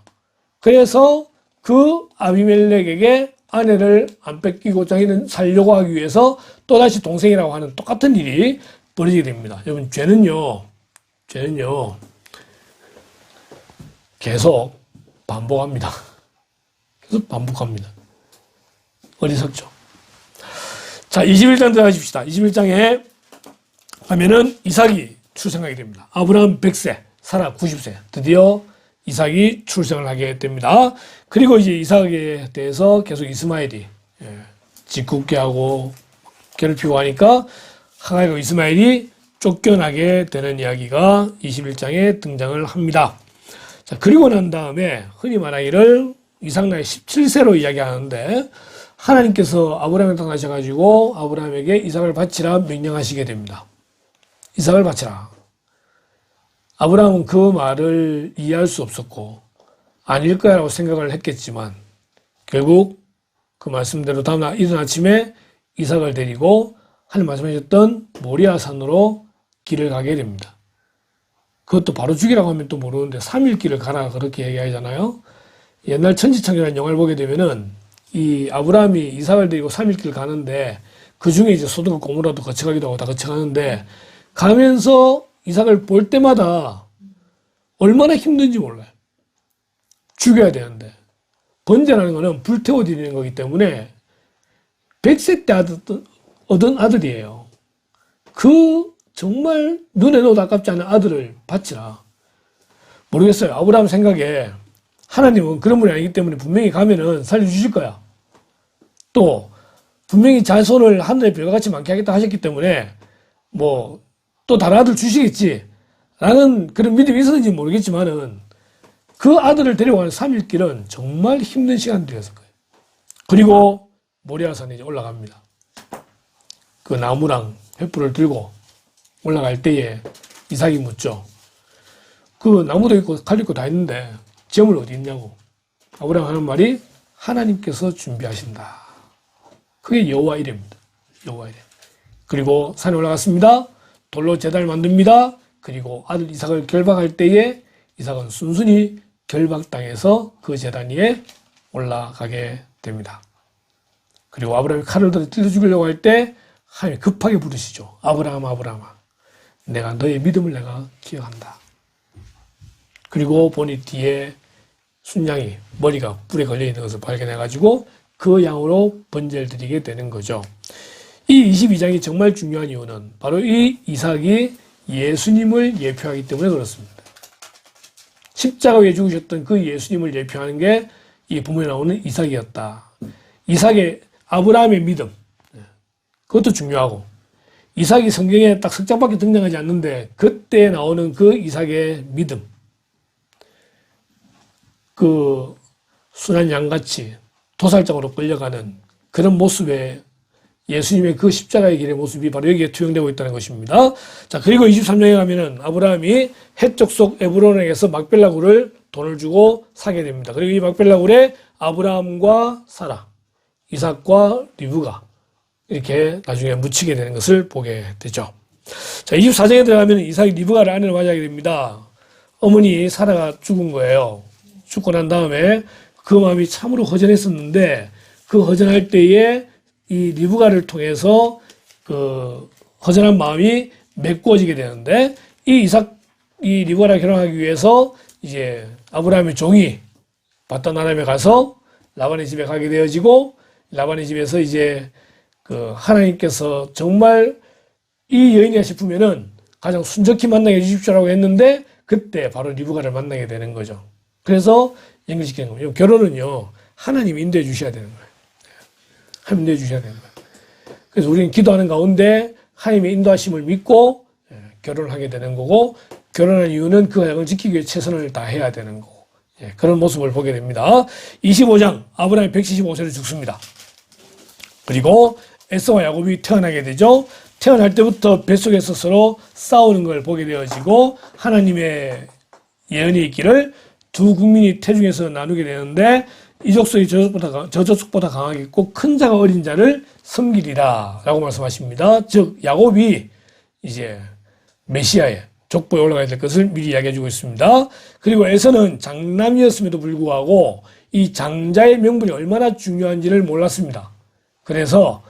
그래서 그 아비멜렉에게 아내를 안 뺏기고 자기는 살려고 하기 위해서 또다시 동생이라고 하는 똑같은 일이 벌어지게 됩니다. 여러분, 죄는요, 계속 반복합니다. 계속 반복합니다. 어리석죠. 자, 21장 들어가십시다. 21장에 하면은 이삭이 출생하게 됩니다. 아브라함 100세, 사라 90세. 드디어 이삭이 출생을 하게 됩니다. 그리고 이제 이삭에 대해서 계속 이스마엘이 짓궂게 하고 괴롭히고 하니까 하갈과 이스마엘이 쫓겨나게 되는 이야기가 21장에 등장을 합니다. 자, 그리고 난 다음에 흔히 말하기를 이삭 나이 17세로 이야기하는데 하나님께서 아브라함에 나타나셔가지고 아브라함에게 이삭을 바치라 명령하시게 됩니다. 이삭을 바치라. 아브라함은 그 말을 이해할 수 없었고 아닐 거야라고 생각을 했겠지만 결국 그 말씀대로 다음날 이른 아침에 이삭을 데리고 하나님 말씀하셨던 모리아 산으로 길을 가게 됩니다. 그것도 바로 죽이라고 하면 또 모르는데 3일 길을 가라 그렇게 얘기하잖아요. 옛날 천지창조라는 영화를 보게 되면은 이 아브라함이 이삭을 데리고 3일 길 가는데 그 중에 이제 소돔과 고모라도 거쳐가기도 하고 다 거쳐가는데 가면서 이삭을 볼 때마다 얼마나 힘든지 몰라요. 죽여야 되는데 번제라는 거는 불태워 드리는 거기 때문에 100세 때 얻은 아들이에요. 그 정말 눈에 넣어도 아깝지 않은 아들을 바치라. 모르겠어요. 아브라함 생각에 하나님은 그런 분이 아니기 때문에 분명히 가면은 살려주실 거야. 또 분명히 자손을 하늘의 별과 같이 많게 하겠다 하셨기 때문에 뭐 또 다른 아들 주시겠지 라는 그런 믿음이 있었는지 모르겠지만은 그 아들을 데려가는 3일 길은 정말 힘든 시간들이었을 거예요. 그리고 모리아산에 이제 올라갑니다. 그 나무랑 횃불을 들고 올라갈 때에 이삭이 묻죠. 그 나무도 있고 칼도 있고 다 있는데 제물 어디 있냐고. 아브라함 하는 말이 하나님께서 준비하신다. 그게 여호와 이레입니다. 여호와 이레. 그리고 산에 올라갔습니다. 돌로 제단을 만듭니다. 그리고 아들 이삭을 결박할 때에 이삭은 순순히 결박당해서 그 제단 위에 올라가게 됩니다. 그리고 아브라함이 칼을 들어 찔러 죽이려고 할 때 하나님이 급하게 부르시죠. 아브라함, 아브라함아, 내가 너의 믿음을 내가 기억한다. 그리고 보니 뒤에 순양이 머리가 뿔에 걸려있는 것을 발견해가지고 그 양으로 번제를 드리게 되는 거죠. 이 22장이 정말 중요한 이유는 바로 이 이삭이 예수님을 예표하기 때문에 그렇습니다. 십자가 위에 죽으셨던 그 예수님을 예표하는 게 이 본문에 나오는 이삭이었다. 아브라함의 믿음. 그것도 중요하고. 이삭이 성경에 딱 석 장밖에 등장하지 않는데 그때 나오는 그 이삭의 믿음. 그 순한 양같이 도살장으로 끌려가는 그런 모습에 예수님의 그 십자가의 길의 모습이 바로 여기에 투영되고 있다는 것입니다. 자, 그리고 23장에 가면은 아브라함이 헷 족 에브론에게서 막벨라 굴을 돈을 주고 사게 됩니다. 그리고 이 막벨라 굴에 아브라함과 사라, 이삭과 리브가 이렇게 나중에 묻히게 되는 것을 보게 되죠. 자, 24장에 들어가면 이삭이 리브가를 아내로 맞이하게 됩니다. 어머니 사라가 죽은 거예요. 죽고 난 다음에 그 마음이 참으로 허전했었는데 그 허전할 때에 이 리브가를 통해서 그 허전한 마음이 메꾸어지게 되는데 이 리브가랑 결혼하기 위해서 이제 아브라함의 종이 바단 아람에 가서 라반의 집에 가게 되어지고 라반의 집에서 이제 그 하나님께서 정말 이 여인이라 싶으면은 가장 순적히 만나게 해주십시오라고 했는데 그때 바로 리브가를 만나게 되는 거죠. 그래서 연결시키는 거예요. 결혼은요 하나님이 인도해 주셔야 되는 거예요. 하나님 인도해 주셔야 되는 거예요. 그래서 우리는 기도하는 가운데 하나님의 인도하심을 믿고 결혼을 하게 되는 거고 결혼한 이유는 그 약을 지키기 위해 최선을 다해야 되는 거고 그런 모습을 보게 됩니다. 25장 아브라함이 175세로 죽습니다. 그리고 에서와 야곱이 태어나게 되죠. 태어날 때부터 뱃속에서 서로 싸우는 걸 보게 되어지고 하나님의 예언이 있기를 두 국민이 태중에서 나누게 되는데 이 족속이 저 족속보다 강하겠고 큰 자가 어린 자를 섬기리라 라고 말씀하십니다. 즉 야곱이 이제 메시아의 족보에 올라가야 될 것을 미리 이야기해 주고 있습니다. 그리고 에서는 장남이었음에도 불구하고 이 장자의 명분이 얼마나 중요한지를 몰랐습니다. 그래서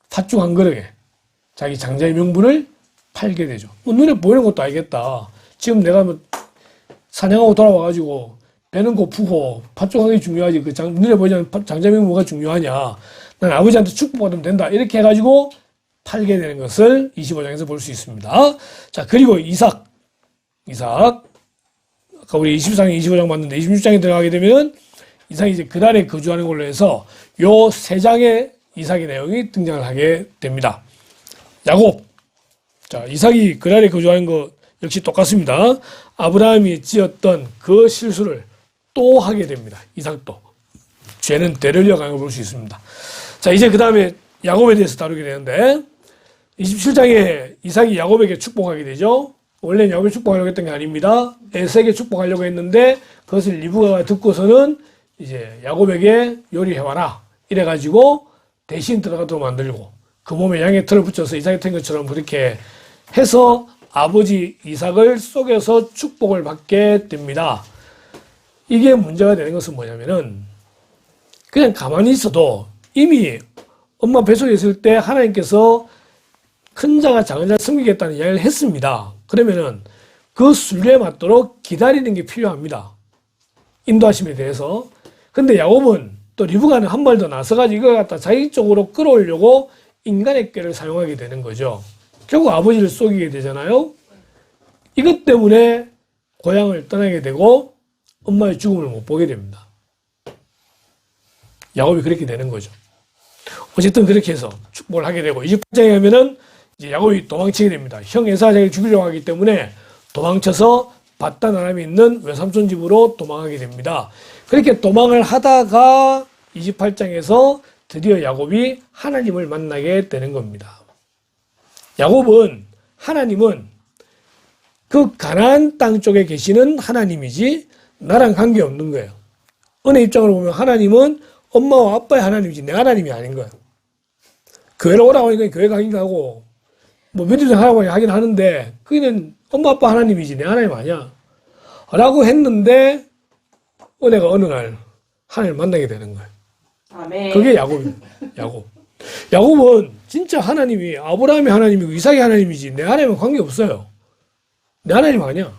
팥죽 한 그릇에 자기 장자의 명분을 팔게 되죠. 뭐 눈에 보이는 것도 알겠다. 지금 내가 뭐 사냥하고 돌아와가지고 배는 고프고 팥죽 하는 게 중요하지. 그 눈에 보이지 않는 장자의 명분 뭐가 중요하냐. 난 아버지한테 축복받으면 된다. 이렇게 해가지고 팔게 되는 것을 25장에서 볼 수 있습니다. 자, 그리고 이삭. 아까 우리 24장, 25장 봤는데 26장에 들어가게 되면 이삭이 이제 그날에 거주하는 걸로 해서 요 세 장의 이삭의 내용이 등장을 하게 됩니다. 야곱. 자, 이삭이 그날에 거주하는 거 역시 똑같습니다. 아브라함이 지었던 그 실수를 또 하게 됩니다. 이삭도. 죄는 때를 이어가는 걸 볼 수 있습니다. 자, 이제 그 다음에 야곱에 대해서 다루게 되는데 27장에 이삭이 야곱에게 축복하게 되죠. 원래는 야곱에 축복하려고 했던 게 아닙니다. 에서에게 축복하려고 했는데 그것을 리브가가 듣고서는 이제 야곱에게 요리해와라. 이래가지고 대신 들어가도록 만들고 그 몸에 양의 털을 붙여서 이삭이 튼 것처럼 그렇게 해서 아버지 이삭을 속여서 축복을 받게 됩니다. 이게 문제가 되는 것은 뭐냐면은 그냥 가만히 있어도 이미 엄마 뱃속에 있을 때 하나님께서 큰 자가 작은 자를 섬기겠다는 이야기를 했습니다. 그러면은 그 순리에 맞도록 기다리는 게 필요합니다. 인도하심에 대해서. 근데 야곱은 또 리브가는 한 발 더 나서가지고 이걸 갖다 자기 쪽으로 끌어오려고 인간의 꾀를 사용하게 되는 거죠. 결국 아버지를 속이게 되잖아요. 이것 때문에 고향을 떠나게 되고 엄마의 죽음을 못 보게 됩니다. 야곱이 그렇게 되는 거죠. 어쨌든 그렇게 해서 축복을 하게 되고 28장에 가면은 이제 야곱이 도망치게 됩니다. 형 에사가 자기를 죽이려고 하기 때문에 도망쳐서 바단 아람에 있는 외삼촌 집으로 도망하게 됩니다. 그렇게 도망을 하다가 28장에서 드디어 야곱이 하나님을 만나게 되는 겁니다. 하나님은 그 가나안 땅 쪽에 계시는 하나님이지 나랑 관계없는 거예요. 은혜 입장으로 보면 하나님은 엄마와 아빠의 하나님이지 내 하나님이 아닌 거예요. 교회로 오라고 하니까 교회 가긴 하고 뭐 며칠 하라고 하긴 하는데 그게는 엄마 아빠 하나님이지 내 하나님 아니야 라고 했는데 은혜가 어느 날 하나님을 만나게 되는 거예요. 아멘. 그게 야곱이에요. 야곱은 진짜 하나님이 아브라함의 하나님이고 이삭의 하나님이지 내 하나님은 관계없어요. 내 하나님 아니야.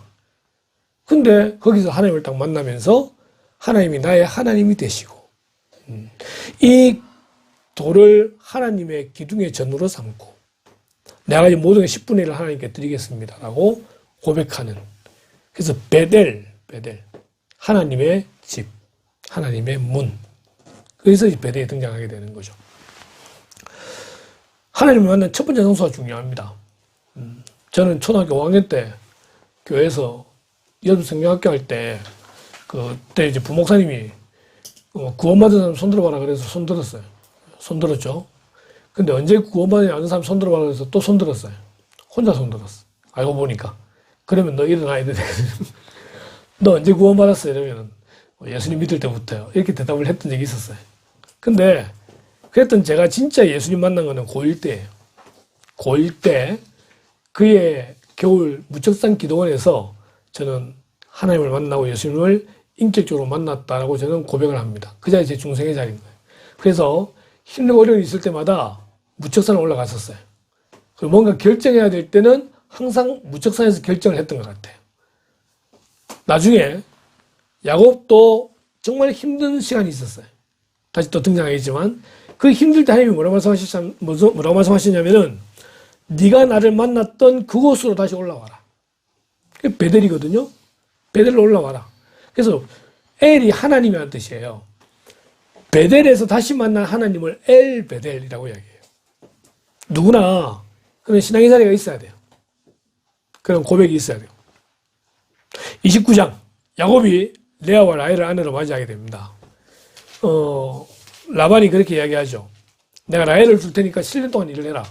근데 거기서 하나님을 딱 만나면서 하나님이 나의 하나님이 되시고 이 돌을 하나님의 기둥의 전으로 삼고 내가 이 모든 10분의 1을 하나님께 드리겠습니다 라고 고백하는 그래서 베델 하나님의 집 하나님의 문 그래서 이 베델이 등장하게 되는 거죠. 하나님을 만난 첫 번째 성수가 중요합니다. 저는 초등학교 5학년 때 교회에서 여름 성경학교 할 때 그때 이제 부목사님이 구원받은 사람 손들어봐라 그래서 손들었어요. 손들었죠. 근데 언제 구원받지 않은 사람 손들어봐라 그래서 또 손들었어요. 혼자 손들었어. 알고 보니까. 그러면 너 일어나야 돼. 너 언제 구원받았어? 이러면 예수님 믿을 때부터요. 이렇게 대답을 했던 적이 있었어요. 근데 그랬던 제가 진짜 예수님 만난 거는 고1 때예요. 고1 때 그의 겨울 무척산 기도원에서 저는 하나님을 만나고 예수님을 인격적으로 만났다라고 저는 고백을 합니다. 그 자리에 제 중생의 자리인 거예요. 그래서 힘들고 어려움이 있을 때마다 무척산을 올라갔었어요. 그리고 뭔가 결정해야 될 때는 항상 무척산에서 결정을 했던 것 같아요. 나중에 야곱도 정말 힘든 시간이 있었어요. 다시 또 등장하겠지만 그 힘들 때 하나님이 뭐라고 말씀하시냐면은 네가 나를 만났던 그곳으로 다시 올라와라. 그게 베델이거든요. 베델로 올라와라. 그래서 엘이 하나님이라는 뜻이에요. 베델에서 다시 만난 하나님을 엘 베델이라고 이야기해요. 누구나 그런 신앙의 자리가 있어야 돼요. 그런 고백이 있어야 돼요. 29장 야곱이 레아와 라헬을 아내로 맞이하게 됩니다. 라반이 그렇게 이야기하죠. 내가 라헬을 줄 테니까 7년 동안 일을 해라.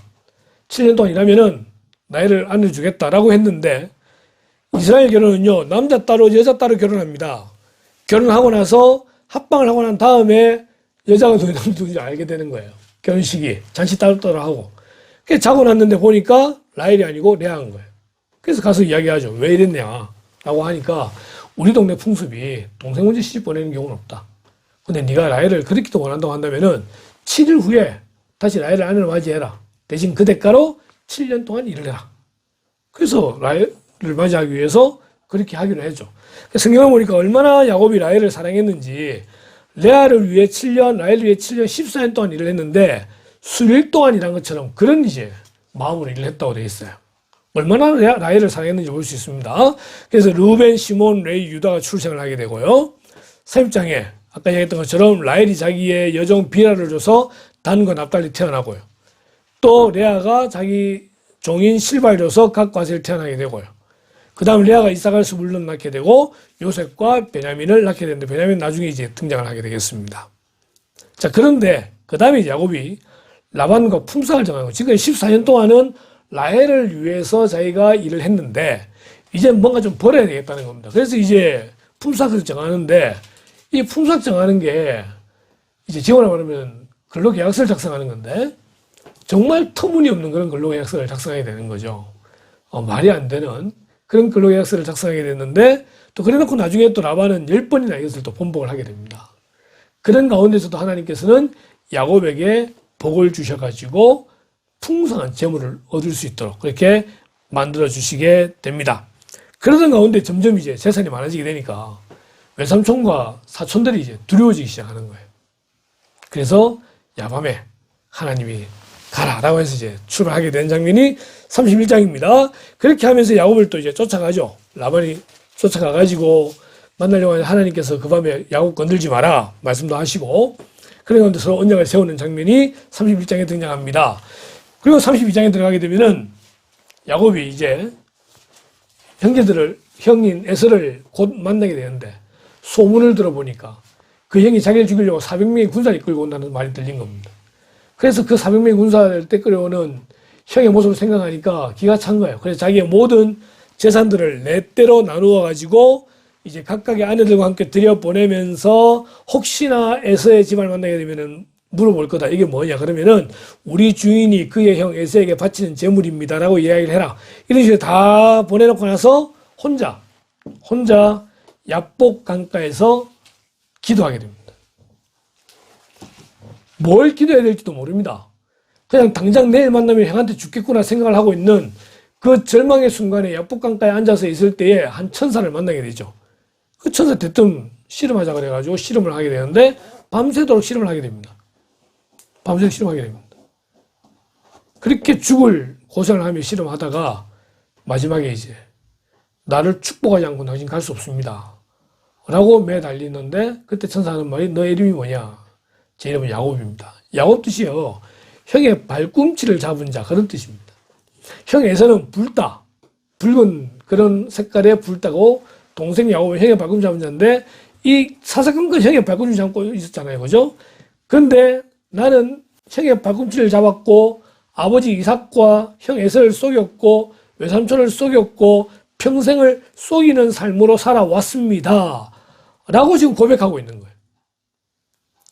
7년 동안 일하면은 라헬을 아내로 주겠다라고 했는데 이스라엘 결혼은요 남자 따로 여자 따로 결혼합니다. 결혼하고 나서 합방을 하고 난 다음에 여자가 누군지 알게 되는 거예요. 결혼식이 잔치 따로따로 하고. 그래서 자고 났는데 보니까 라헬이 아니고 레아인 거예요. 그래서 가서 이야기하죠. 왜 이랬냐 라고 하니까 우리 동네 풍습이 동생 먼저 시집 보내는 경우는 없다. 근데 네가 라헬을 그렇게도 원한다고 한다면은 7일 후에 다시 라헬을 아내로 맞이해라. 대신 그 대가로 7년 동안 일을 해라. 그래서 라헬을 맞이하기 위해서 그렇게 하기로 했죠. 성경을 보니까 얼마나 야곱이 라헬을 사랑했는지 레아를 위해 7년, 라헬을 위해 7년, 14년 동안 일을 했는데 수일 동안 일한 것처럼 그런 이제 마음으로 일을 했다고 되어 있어요. 얼마나 라헬을 사랑했는지 볼 수 있습니다. 그래서 르우벤, 시몬, 레위, 유다가 출생을 하게 되고요. 30장에 아까 얘기했던 것처럼 라헬이 자기의 여종 비라를 줘서 단과 납달리 태어나고요. 또 레아가 자기 종인 실바를 줘서 각과 아셀 태어나게 되고요. 그 다음 레아가 이삭을 스불론 낳게 되고 요셉과 베냐민을 낳게 되는데 베냐민은 나중에 이제 등장을 하게 되겠습니다. 자, 그런데 그 다음에 야곱이 라반과 품삯을 정하는 거예요. 지금 14년 동안은 라헬을 위해서 자기가 일을 했는데 이제 뭔가 좀 벌어야 되겠다는 겁니다. 그래서 이제 품삯을 정하는데 이 품삯 정하는 게 이제 지원을 말하면 근로계약서를 작성하는 건데 정말 터무니없는 그런 근로계약서를 작성하게 되는 거죠. 말이 안 되는 그런 근로계약서를 작성하게 됐는데 또 그래놓고 나중에 또 라반은 10번이나 이것을 또 번복을 하게 됩니다. 그런 가운데서도 하나님께서는 야곱에게 복을 주셔가지고 풍성한 재물을 얻을 수 있도록 그렇게 만들어 주시게 됩니다. 그러던 가운데 점점 이제 재산이 많아지게 되니까 외삼촌과 사촌들이 이제 두려워지기 시작하는 거예요. 그래서 야밤에 하나님이 가라라고 해서 이제 출발하게 된 장면이 31장입니다. 그렇게 하면서 야곱을 또 이제 쫓아가죠. 라반이 쫓아가가지고 만나려고 하는 하나님께서 그 밤에 야곱 건들지 마라 말씀도 하시고 그런 가운데 서로 언약을 세우는 장면이 31장에 등장합니다. 그리고 32장에 들어가게 되면은 야곱이 이제 형인 에서를 곧 만나게 되는데 소문을 들어보니까 그 형이 자기를 죽이려고 400명의 군사를 이끌고 온다는 말이 들린 겁니다. 그래서 그 400명의 군사를 끌어오는 형의 모습을 생각하니까 기가 찬 거예요. 그래서 자기의 모든 재산들을 네 대로 나누어 가지고 이제 각각의 아내들과 함께 들여보내면서 혹시나 에서의 집안을 만나게 되면은 물어볼 거다. 이게 뭐냐? 그러면은 우리 주인이 그의 형 에서에게 바치는 재물입니다라고 이야기를 해라. 이런 식으로 다 보내놓고 나서 혼자 야복 강가에서 기도하게 됩니다. 뭘 기도해야 될지도 모릅니다. 그냥 당장 내일 만나면 형한테 죽겠구나 생각을 하고 있는 그 절망의 순간에 야복 강가에 앉아서 있을 때에 한 천사를 만나게 되죠. 그 천사 대뜸 씨름하자 그래가지고 씨름을 하게 되는데 밤새도록 씨름을 하게 됩니다. 밤새도록 씨름하게 됩니다. 그렇게 죽을 고생을 하며 씨름하다가 마지막에 이제 나를 축복하지 않고 당신 갈 수 없습니다. 라고 매달리는데 그때 천사는 말이 너 이름이 뭐냐? 제 이름은 야곱입니다. 야곱 뜻이요. 형의 발꿈치를 잡은 자, 그런 뜻입니다. 형 에서는 붉다. 붉은 그런 색깔의 붉다고 동생 야곱은 형의 발꿈치 잡은 자인데 이 사사건건 형의 발꿈치 잡고 있었잖아요. 그죠? 근데 나는 형의 발꿈치를 잡았고 아버지 이삭과 형 에서를 속였고 외삼촌을 속였고 평생을 속이는 삶으로 살아왔습니다. 라고 지금 고백하고 있는 거예요.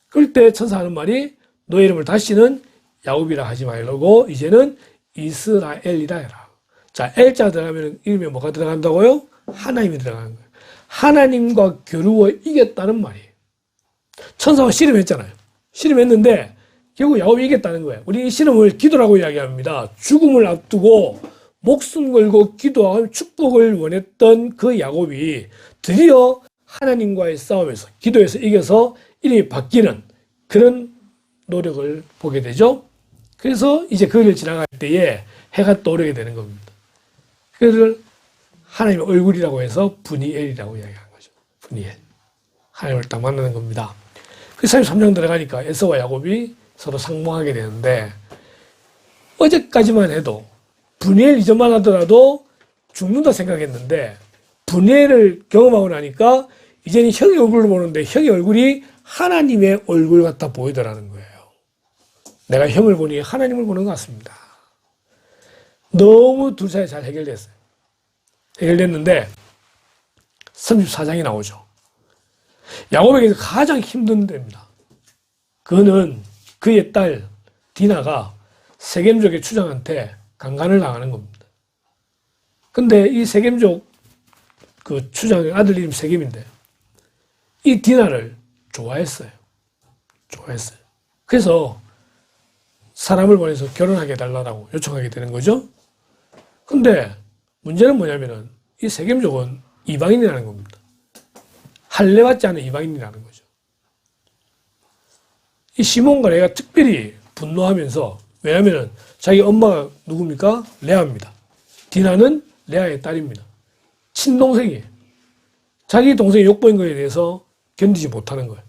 그럴 때 천사 하는 말이 너의 이름을 다시는 야곱이라 하지 말고 이제는 이스라엘이라 해라. 자, L자 들어가면 이름에 뭐가 들어간다고요? 하나님이 들어가는 거예요. 하나님과 겨루어 이겼다는 말이에요. 천사가 씨름했잖아요. 씨름했는데 결국 야곱이 이겼다는 거예요. 우리 이 씨름을 기도라고 이야기합니다. 죽음을 앞두고 목숨 걸고 기도하고 축복을 원했던 그 야곱이 드디어 하나님과의 싸움에서 기도에서 이겨서 이름이 바뀌는 그런 노력을 보게 되죠. 그래서 이제 그 일을 지나갈 때에 해가 떠오르게 되는 겁니다. 그를 하나님의 얼굴이라고 해서 분이엘이라고 이야기하는 거죠. 분이엘. 하나님을 딱 만나는 겁니다. 그 33장 들어가니까 에서와 야곱이 서로 상봉하게 되는데 어제까지만 해도 분이엘 이전만 하더라도 죽는다 생각했는데 분이엘을 경험하고 나니까 이제는 형의 얼굴을 보는데 형의 얼굴이 하나님의 얼굴 같아 보이더라는 거예요. 내가 형을 보니 하나님을 보는 것 같습니다. 너무 둘 사이 잘 해결됐어요. 해결됐는데 34장이 나오죠. 야곱에게 가장 힘든 때입니다. 그는 그의 딸 디나가 세겜족의 추장한테 강간을 당하는 겁니다. 근데 이 세겜족 그 추장의 아들 이름 세겜인데 이 디나를 좋아했어요. 그래서 사람을 보내서 결혼하게 해달라고 요청하게 되는 거죠. 근데 문제는 뭐냐면은 이 세겜족은 이방인이라는 겁니다. 할례받지 않은 이방인이라는 거죠. 이 시몬과 레아가 특별히 분노하면서 왜냐면은 자기 엄마가 누굽니까? 레아입니다. 디나는 레아의 딸입니다. 친동생이에요. 자기 동생이 욕보인 거에 대해서 견디지 못하는 거예요.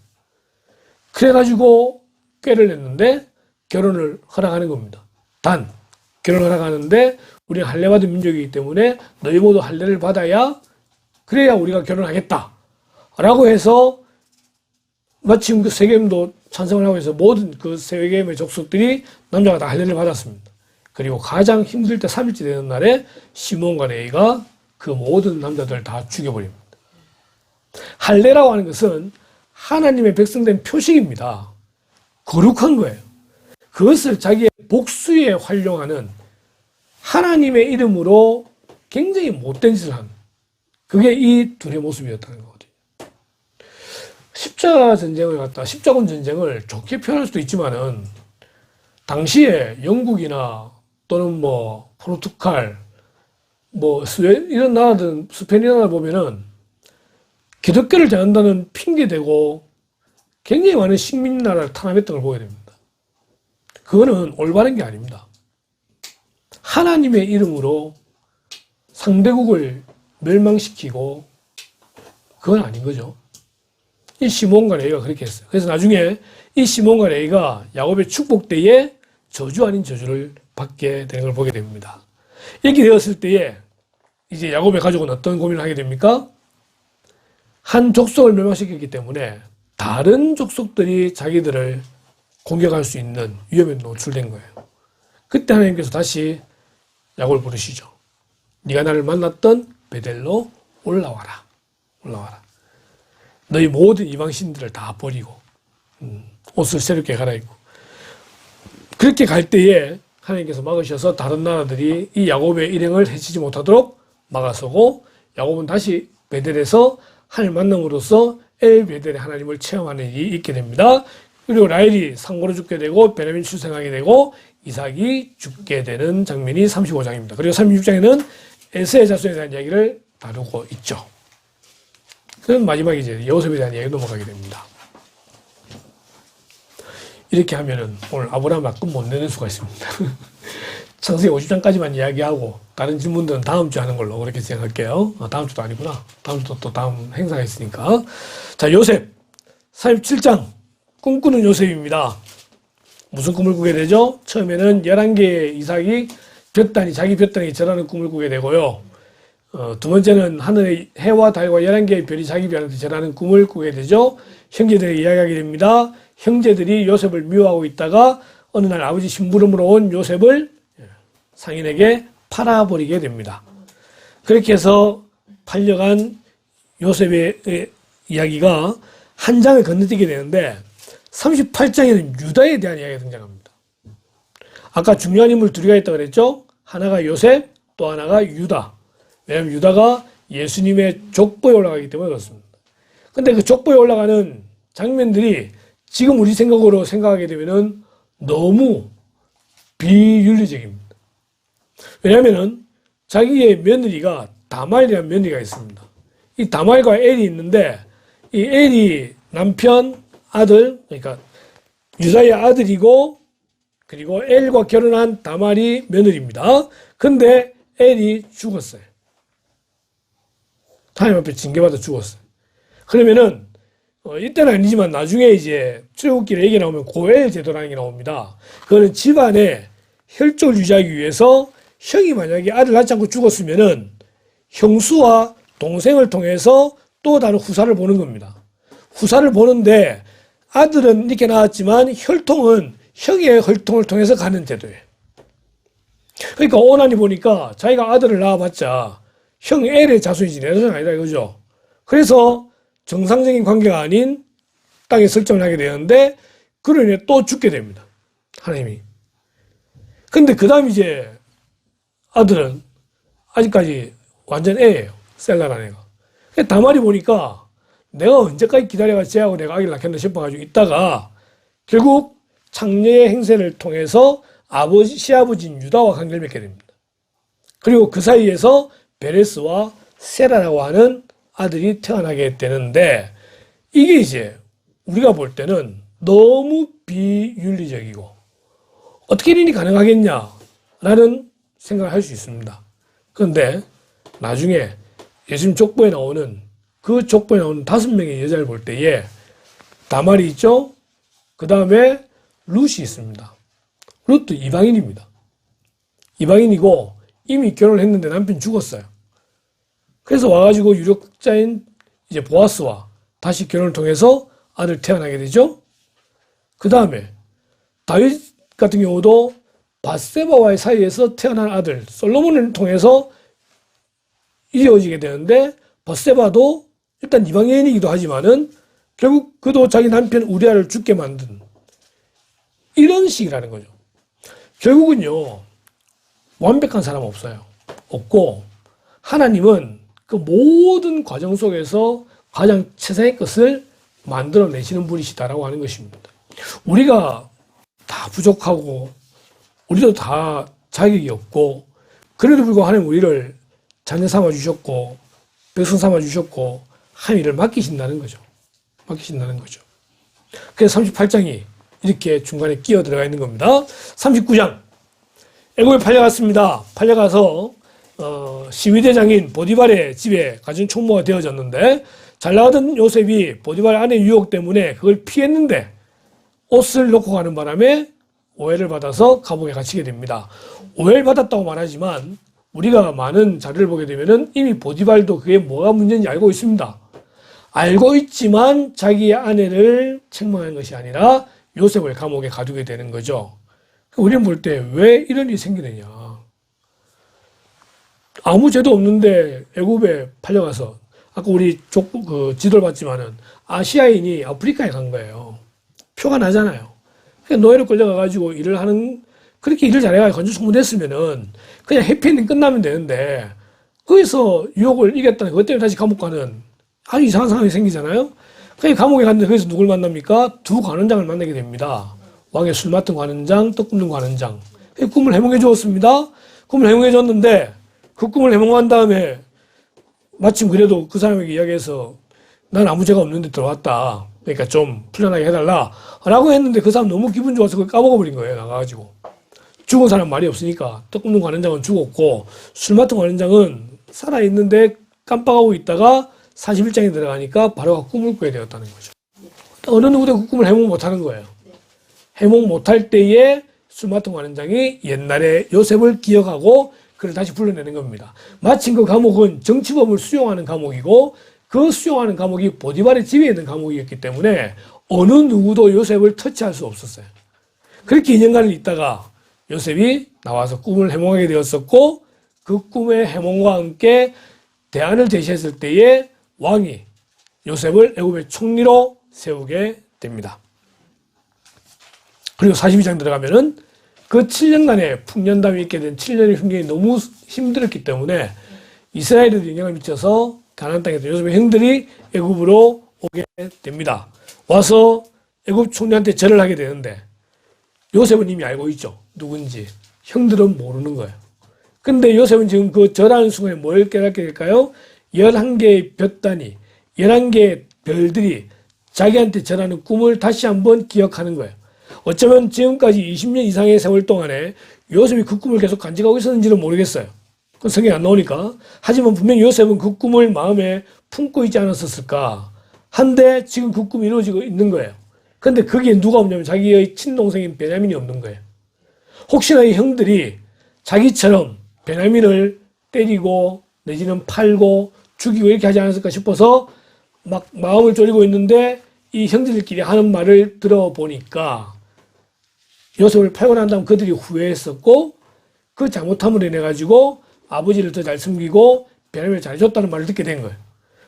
그래가지고 꾀를 냈는데 결혼을 허락하는 겁니다. 단 결혼을 허락하는데 우리는 할례받은 민족이기 때문에 너희 모두 할례를 받아야 그래야 우리가 결혼하겠다 라고 해서 마침 그 세겜도 찬성을 하고 해서 모든 그 세겜의 족속들이 남자가 다 할례를 받았습니다. 그리고 가장 힘들 때 3일째 되는 날에 시몬과 레이가 그 모든 남자들을 다 죽여버립니다. 할례라고 하는 것은 하나님의 백성된 표식입니다. 거룩한 거예요. 그것을 자기의 복수에 활용하는 하나님의 이름으로 굉장히 못된 짓을 하는 그게 이 둘의 모습이었다는 거거든요. 십자군 전쟁을 좋게 표현할 수도 있지만은 당시에 영국이나 또는 뭐 포르투갈, 뭐 스웨덴 이런 나라들 스페인 나라 보면은 기독교를 전한다는 핑계 대고 굉장히 많은 식민 나라를 탄압했던 걸 보게 됩니다. 그거는 올바른 게 아닙니다. 하나님의 이름으로 상대국을 멸망시키고 그건 아닌 거죠. 이 시몬과 레이가 그렇게 했어요. 그래서 나중에 이 시몬과 레이가 야곱의 축복 때에 저주 아닌 저주를 받게 되는 걸 보게 됩니다. 이렇게 되었을 때에 이제 야곱의 가족은 어떤 고민을 하게 됩니까? 한 족속을 멸망시켰기 때문에 다른 족속들이 자기들을 공격할 수 있는 위험에 노출된 거예요. 그때 하나님께서 다시 야곱을 부르시죠. 네가 나를 만났던 베델로 올라와라. 너희 모든 이방신들을 다 버리고 옷을 새롭게 갈아입고 그렇게 갈 때에 하나님께서 막으셔서 다른 나라들이 이 야곱의 일행을 해치지 못하도록 막아서고 야곱은 다시 베델에서 하나님 만남으로써 엘 베델의 하나님을 체험하는 일이 있게 됩니다. 그리고 라헬이 상고로 죽게 되고 베냐민 출생하게 되고 이삭이 죽게 되는 장면이 35장입니다. 그리고 36장에는 에서의 자손에 대한 이야기를 다루고 있죠. 그럼 마지막에 이제 요셉에 대한 이야기 넘어가게 됩니다. 이렇게 하면은 오늘 아브라함 끝 못 내는 수가 있습니다. 창세기 50장까지만 이야기하고 다른 질문들은 다음 주에 하는 걸로 그렇게 생각할게요. 다음 주도 아니구나. 다음 주도 또 다음 행사가 있으니까. 자, 요셉 47장 꿈꾸는 요셉입니다. 무슨 꿈을 꾸게 되죠? 처음에는 11개의 이삭이 자기 볕단이 절하는 꿈을 꾸게 되고요. 두 번째는 하늘의 해와 달과 11개의 별이 자기 별한테 절하는 꿈을 꾸게 되죠. 형제들에게 이야기하게 됩니다. 형제들이 요셉을 미워하고 있다가 어느 날 아버지 심부름으로 온 요셉을 상인에게 팔아버리게 됩니다. 그렇게 해서 팔려간 요셉의 이야기가 한 장을 건너뛰게 되는데 38장에는 유다에 대한 이야기가 등장합니다. 아까 중요한 인물 둘이가 있다고 그랬죠? 하나가 요셉, 또 하나가 유다. 왜냐하면 유다가 예수님의 족보에 올라가기 때문에 그렇습니다. 근데 그 족보에 올라가는 장면들이 지금 우리 생각으로 생각하게 되면은 너무 비윤리적입니다. 왜냐하면은 자기의 며느리가 다말이라는 며느리가 있습니다. 이 다말과 엘이 있는데 이 엘이 남편, 아들, 그러니까 유다의 아들이고 그리고 엘과 결혼한 다말이 며느리입니다. 근데 엘이 죽었어요. 하나님 앞에 징계받아 죽었어요. 그러면은 이때는 아니지만 나중에 이제 출애굽기를 얘기 나오면 고엘 제도라는 게 나옵니다. 그거는 집안의 혈족을 유지하기 위해서 형이 만약에 아들 낳지 않고 죽었으면은 형수와 동생을 통해서 또 다른 후사를 보는 겁니다. 후사를 보는데 아들은 이렇게 낳았지만 혈통은 형의 혈통을 통해서 가는 제도예요. 그러니까 오나니 보니까 자기가 아들을 낳아봤자 형 엘의 자손이지 내 자손이 아니다 이거죠. 그래서 정상적인 관계가 아닌 땅에 설정을 하게 되는데 그로 인해 또 죽게 됩니다. 하나님이. 근데 그 다음 이제 아들은 아직까지 완전 애예요. 셀라라는 애가. 다말이 보니까 내가 언제까지 기다려가 쟤하고 내가 아기를 낳겠나 싶어가지고 있다가 결국 창녀의 행세를 통해서 시아버지인 유다와 관계를 맺게 됩니다. 그리고 그 사이에서 베레스와 세라라고 하는 아들이 태어나게 되는데 이게 이제 우리가 볼 때는 너무 비윤리적이고 어떻게 이런이 가능하겠냐라는 생각을 할 수 있습니다. 그런데 나중에 예수님 족보에 나오는 그 족보에 나오는 5명의 여자를 볼 때에 다말이 있죠? 그 다음에 룻이 있습니다. 룻도 이방인입니다. 이방인이고 이미 결혼을 했는데 남편이 죽었어요. 그래서 와가지고 유력자인 이제 보아스와 다시 결혼을 통해서 아들 태어나게 되죠. 그 다음에 다윗 같은 경우도 밧세바와의 사이에서 태어난 아들 솔로몬을 통해서 이어지게 되는데 밧세바도 일단 이방인이기도 하지만은 결국 그도 자기 남편 우리아를 죽게 만든 이런 식이라는 거죠. 결국은요 완벽한 사람 없어요. 없고 하나님은 그 모든 과정 속에서 가장 최상의 것을 만들어내시는 분이시다라고 하는 것입니다. 우리가 다 부족하고 우리도 다 자격이 없고 그래도 불구하고 하나님 우리를 자녀 삼아주셨고 백성 삼아주셨고 하나님 일을 맡기신다는 거죠. 맡기신다는 거죠. 그래서 38장이 이렇게 중간에 끼어 들어가 있는 겁니다. 39장 애굽에 팔려갔습니다. 팔려가서 시위대장인 보디발의 집에 가진 총무가 되어졌는데 잘 나가던 요셉이 보디발 아내 유혹 때문에 그걸 피했는데 옷을 놓고 가는 바람에 오해를 받아서 감옥에 갇히게 됩니다. 오해를 받았다고 말하지만 우리가 많은 자료를 보게 되면은 이미 보디발도 그게 뭐가 문제인지 알고 있습니다. 알고 있지만 자기의 아내를 책망한 것이 아니라 요셉을 감옥에 가두게 되는 거죠. 우리는 볼 때 왜 이런 일이 생기느냐. 아무 죄도 없는데 애굽에 팔려가서 아까 우리 지도를 봤지만은 아시아인이 아프리카에 간 거예요. 표가 나잖아요. 그러니까 노예로 끌려가가지고 일을 하는 그렇게 일을 잘해가지고 건조 충분했으면은 그냥 해피엔딩 끝나면 되는데 거기서 유혹을 이겼다는 그것 때문에 다시 감옥 가는 아주 이상한 상황이 생기잖아요. 그냥 감옥에 갔는데 거기서 누굴 만납니까? 두 관원장을 만나게 됩니다. 왕의 술 맡은 관원장, 떡 굽는 관원장. 꿈을 해몽해 주었습니다. 꿈을 해몽해 줬는데 그 꿈을 해몽한 다음에 마침 그래도 그 사람에게 이야기해서 난 아무 죄가 없는데 들어왔다. 그러니까 좀 풀려나게 해달라. 라고 했는데 그 사람 너무 기분 좋아서 그걸 까먹어버린 거예요. 나가가지고. 죽은 사람 말이 없으니까 떡 굽는 관원장은 죽었고 술 맡은 관원장은 살아있는데 깜빡하고 있다가 41장에 들어가니까 바로 꿈을 꾸게 되었다는 거죠. 어느 누구도 그 꿈을 해몽 못하는 거예요. 해몽 못할 때에 술 맡은 관원장이 옛날에 요셉을 기억하고 그를 다시 불러내는 겁니다. 마침 그 감옥은 정치범을 수용하는 감옥이고 그 수용하는 감옥이 보디발의 집에 있는 감옥이었기 때문에 어느 누구도 요셉을 터치할 수 없었어요. 그렇게 2년간을 있다가 요셉이 나와서 꿈을 해몽하게 되었었고 그 꿈의 해몽과 함께 대안을 제시했을 때에 왕이 요셉을 애굽의 총리로 세우게 됩니다. 그리고 42장 들어가면은 그 7년간의 풍년담이 있게 된 7년의 훈련이 너무 힘들었기 때문에 이스라엘에도 영향을 미쳐서 가나안 땅에서 요셉의 형들이 애굽으로 오게 됩니다. 와서 애굽 총리한테 절을 하게 되는데 요셉은 이미 알고 있죠. 누군지. 형들은 모르는 거예요. 근데 요셉은 지금 그 절하는 순간에 뭘 깨닫게 될까요? 11개의 볕단이 11개의 별들이 자기한테 절하는 꿈을 다시 한번 기억하는 거예요. 어쩌면 지금까지 20년 이상의 세월 동안에 요셉이 그 꿈을 계속 간직하고 있었는지는 모르겠어요. 그 성경이 안 나오니까. 하지만 분명히 요셉은 그 꿈을 마음에 품고 있지 않았었을까. 한데 지금 그 꿈이 이루어지고 있는 거예요. 근데 거기에 누가 없냐면 자기의 친동생인 베냐민이 없는 거예요. 혹시나 이 형들이 자기처럼 베냐민을 때리고 내지는 팔고 죽이고 이렇게 하지 않았을까 싶어서 막 마음을 졸이고 있는데 이 형제들끼리 하는 말을 들어보니까 요셉을 팔고 난 다음 그들이 후회했었고 그 잘못함으로 인해 가지고 아버지를 더 잘 숨기고 베냐민을 잘 줬다는 말을 듣게 된 거예요.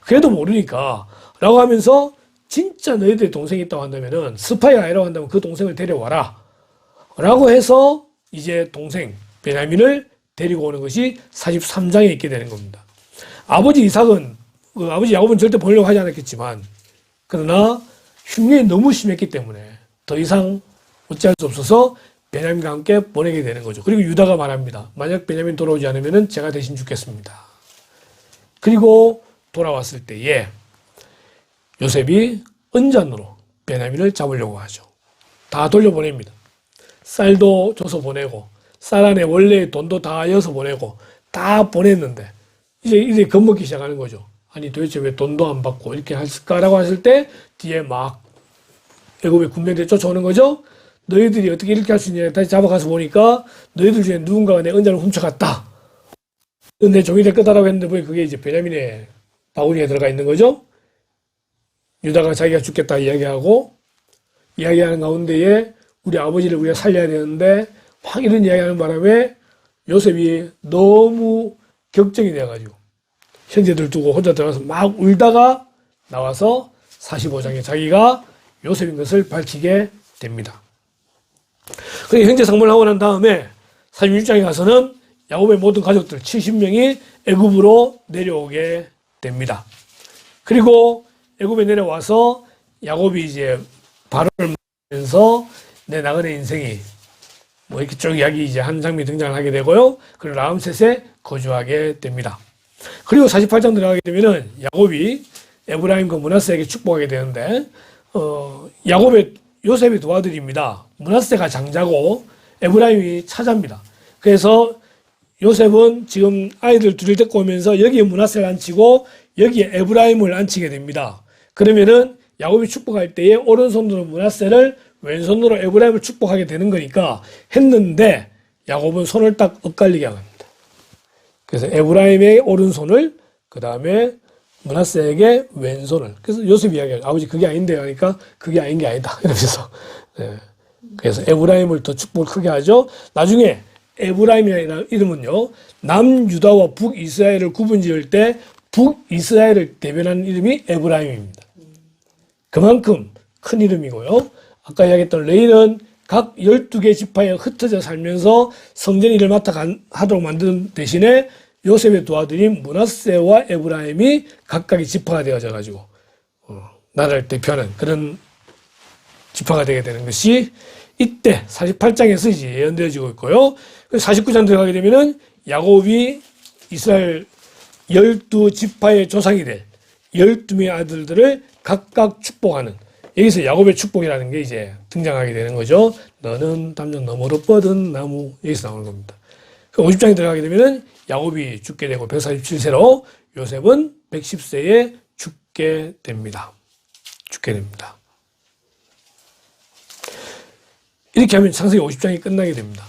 그래도 모르니까 라고 하면서 진짜 너희들의 동생이 있다고 한다면은 스파이가 아니라고 한다면 그 동생을 데려와라 라고 해서 이제 동생 베냐민을 데리고 오는 것이 43장에 있게 되는 겁니다. 아버지 이삭은 아버지 야곱은 절대 보내려고 하지 않았겠지만 그러나 흉년이 너무 심했기 때문에 더 이상 어찌할 수 없어서 베냐민과 함께 보내게 되는 거죠. 그리고 유다가 말합니다. 만약 베냐민 돌아오지 않으면 제가 대신 죽겠습니다. 그리고 돌아왔을 때에 요셉이 은잔으로 베냐민을 잡으려고 하죠. 다 돌려보냅니다. 쌀도 줘서 보내고 쌀 안에 원래의 돈도 다 여서 보내고 다 보냈는데 이제 겁먹기 시작하는 거죠. 아니 도대체 왜 돈도 안 받고 이렇게 했을까라고 했을 때 뒤에 막 애굽의 군병들이 쫓아오는 거죠. 너희들이 어떻게 이렇게 할 수 있냐. 다시 잡아가서 보니까 너희들 중에 누군가가 내 은자를 훔쳐갔다. 내 종이 될 거다라고 했는데 왜 그게 이제 베냐민의 바구니에 들어가 있는 거죠. 유다가 자기가 죽겠다 이야기하는 가운데에 우리 아버지를 우리가 살려야 되는데 막 이런 이야기하는 바람에 요셉이 너무 격정이 돼가지고 형제들 두고 혼자 들어가서 막 울다가 나와서 45장에 자기가 요셉인 것을 밝히게 됩니다. 그리고 형제 상봉을 하고 난 다음에 46장에 가서는 야곱의 모든 가족들 70명이 애굽으로 내려오게 됩니다. 그리고 애굽에 내려와서 야곱이 이제 바로를 하면서 내 나그네 인생이 뭐 이렇게 쭉 이야기 이제 한 장면이 등장을 하게 되고요. 그리고 라암셋에 거주하게 됩니다. 그리고 48장 들어가게 되면은 야곱이 에브라임과 므낫세에게 축복하게 되는데 요셉의 두 아들입니다. 므낫세가 장자고 에브라임이 차자입니다. 그래서 요셉은 지금 아이들 둘을 데리고 오면서 여기에 므낫세를 앉히고 여기에 에브라임을 앉히게 됩니다. 그러면은 야곱이 축복할 때에 오른손으로 므낫세를 왼손으로 에브라임을 축복하게 되는 거니까 했는데 야곱은 손을 딱 엇갈리게 합니다. 그래서 에브라임의 오른손을 그 다음에 므낫세에게 왼손을. 그래서 요셉이 이야기해요. 아버지 그게 아닌데 하니까 그게 아닌 게 아니다 이러면서 네. 그래서 에브라임을 더 축복을 크게 하죠. 나중에 에브라임이라는 이름은요 남유다와 북이스라엘을 구분지을 때 북이스라엘을 대변하는 이름이 에브라임입니다. 그만큼 큰 이름이고요. 아까 이야기했던 레이는 각 12개 지파에 흩어져 살면서 성전 일을 하도록 만든 대신에 요셉의 두 아들인 므낫세와 에브라임이 각각의 지파가 되어져 가지고 나라를 대표하는 그런 지파가 되게 되는 것이 이때 48장에서 이제 예언되어지고 있고요. 49장 들어가게 되면은 야곱이 이스라엘 12지파의 조상이 될 12명의 아들들을 각각 축복하는 여기서 야곱의 축복이라는 게 이제 등장하게 되는 거죠. 너는 담장 너머로 뻗은 나무 여기서 나오는 겁니다. 50장에 들어가게 되면은 야곱이 죽게 되고 147세로 요셉은 110세에 죽게 됩니다. 이렇게 하면 창세기 50장이 끝나게 됩니다.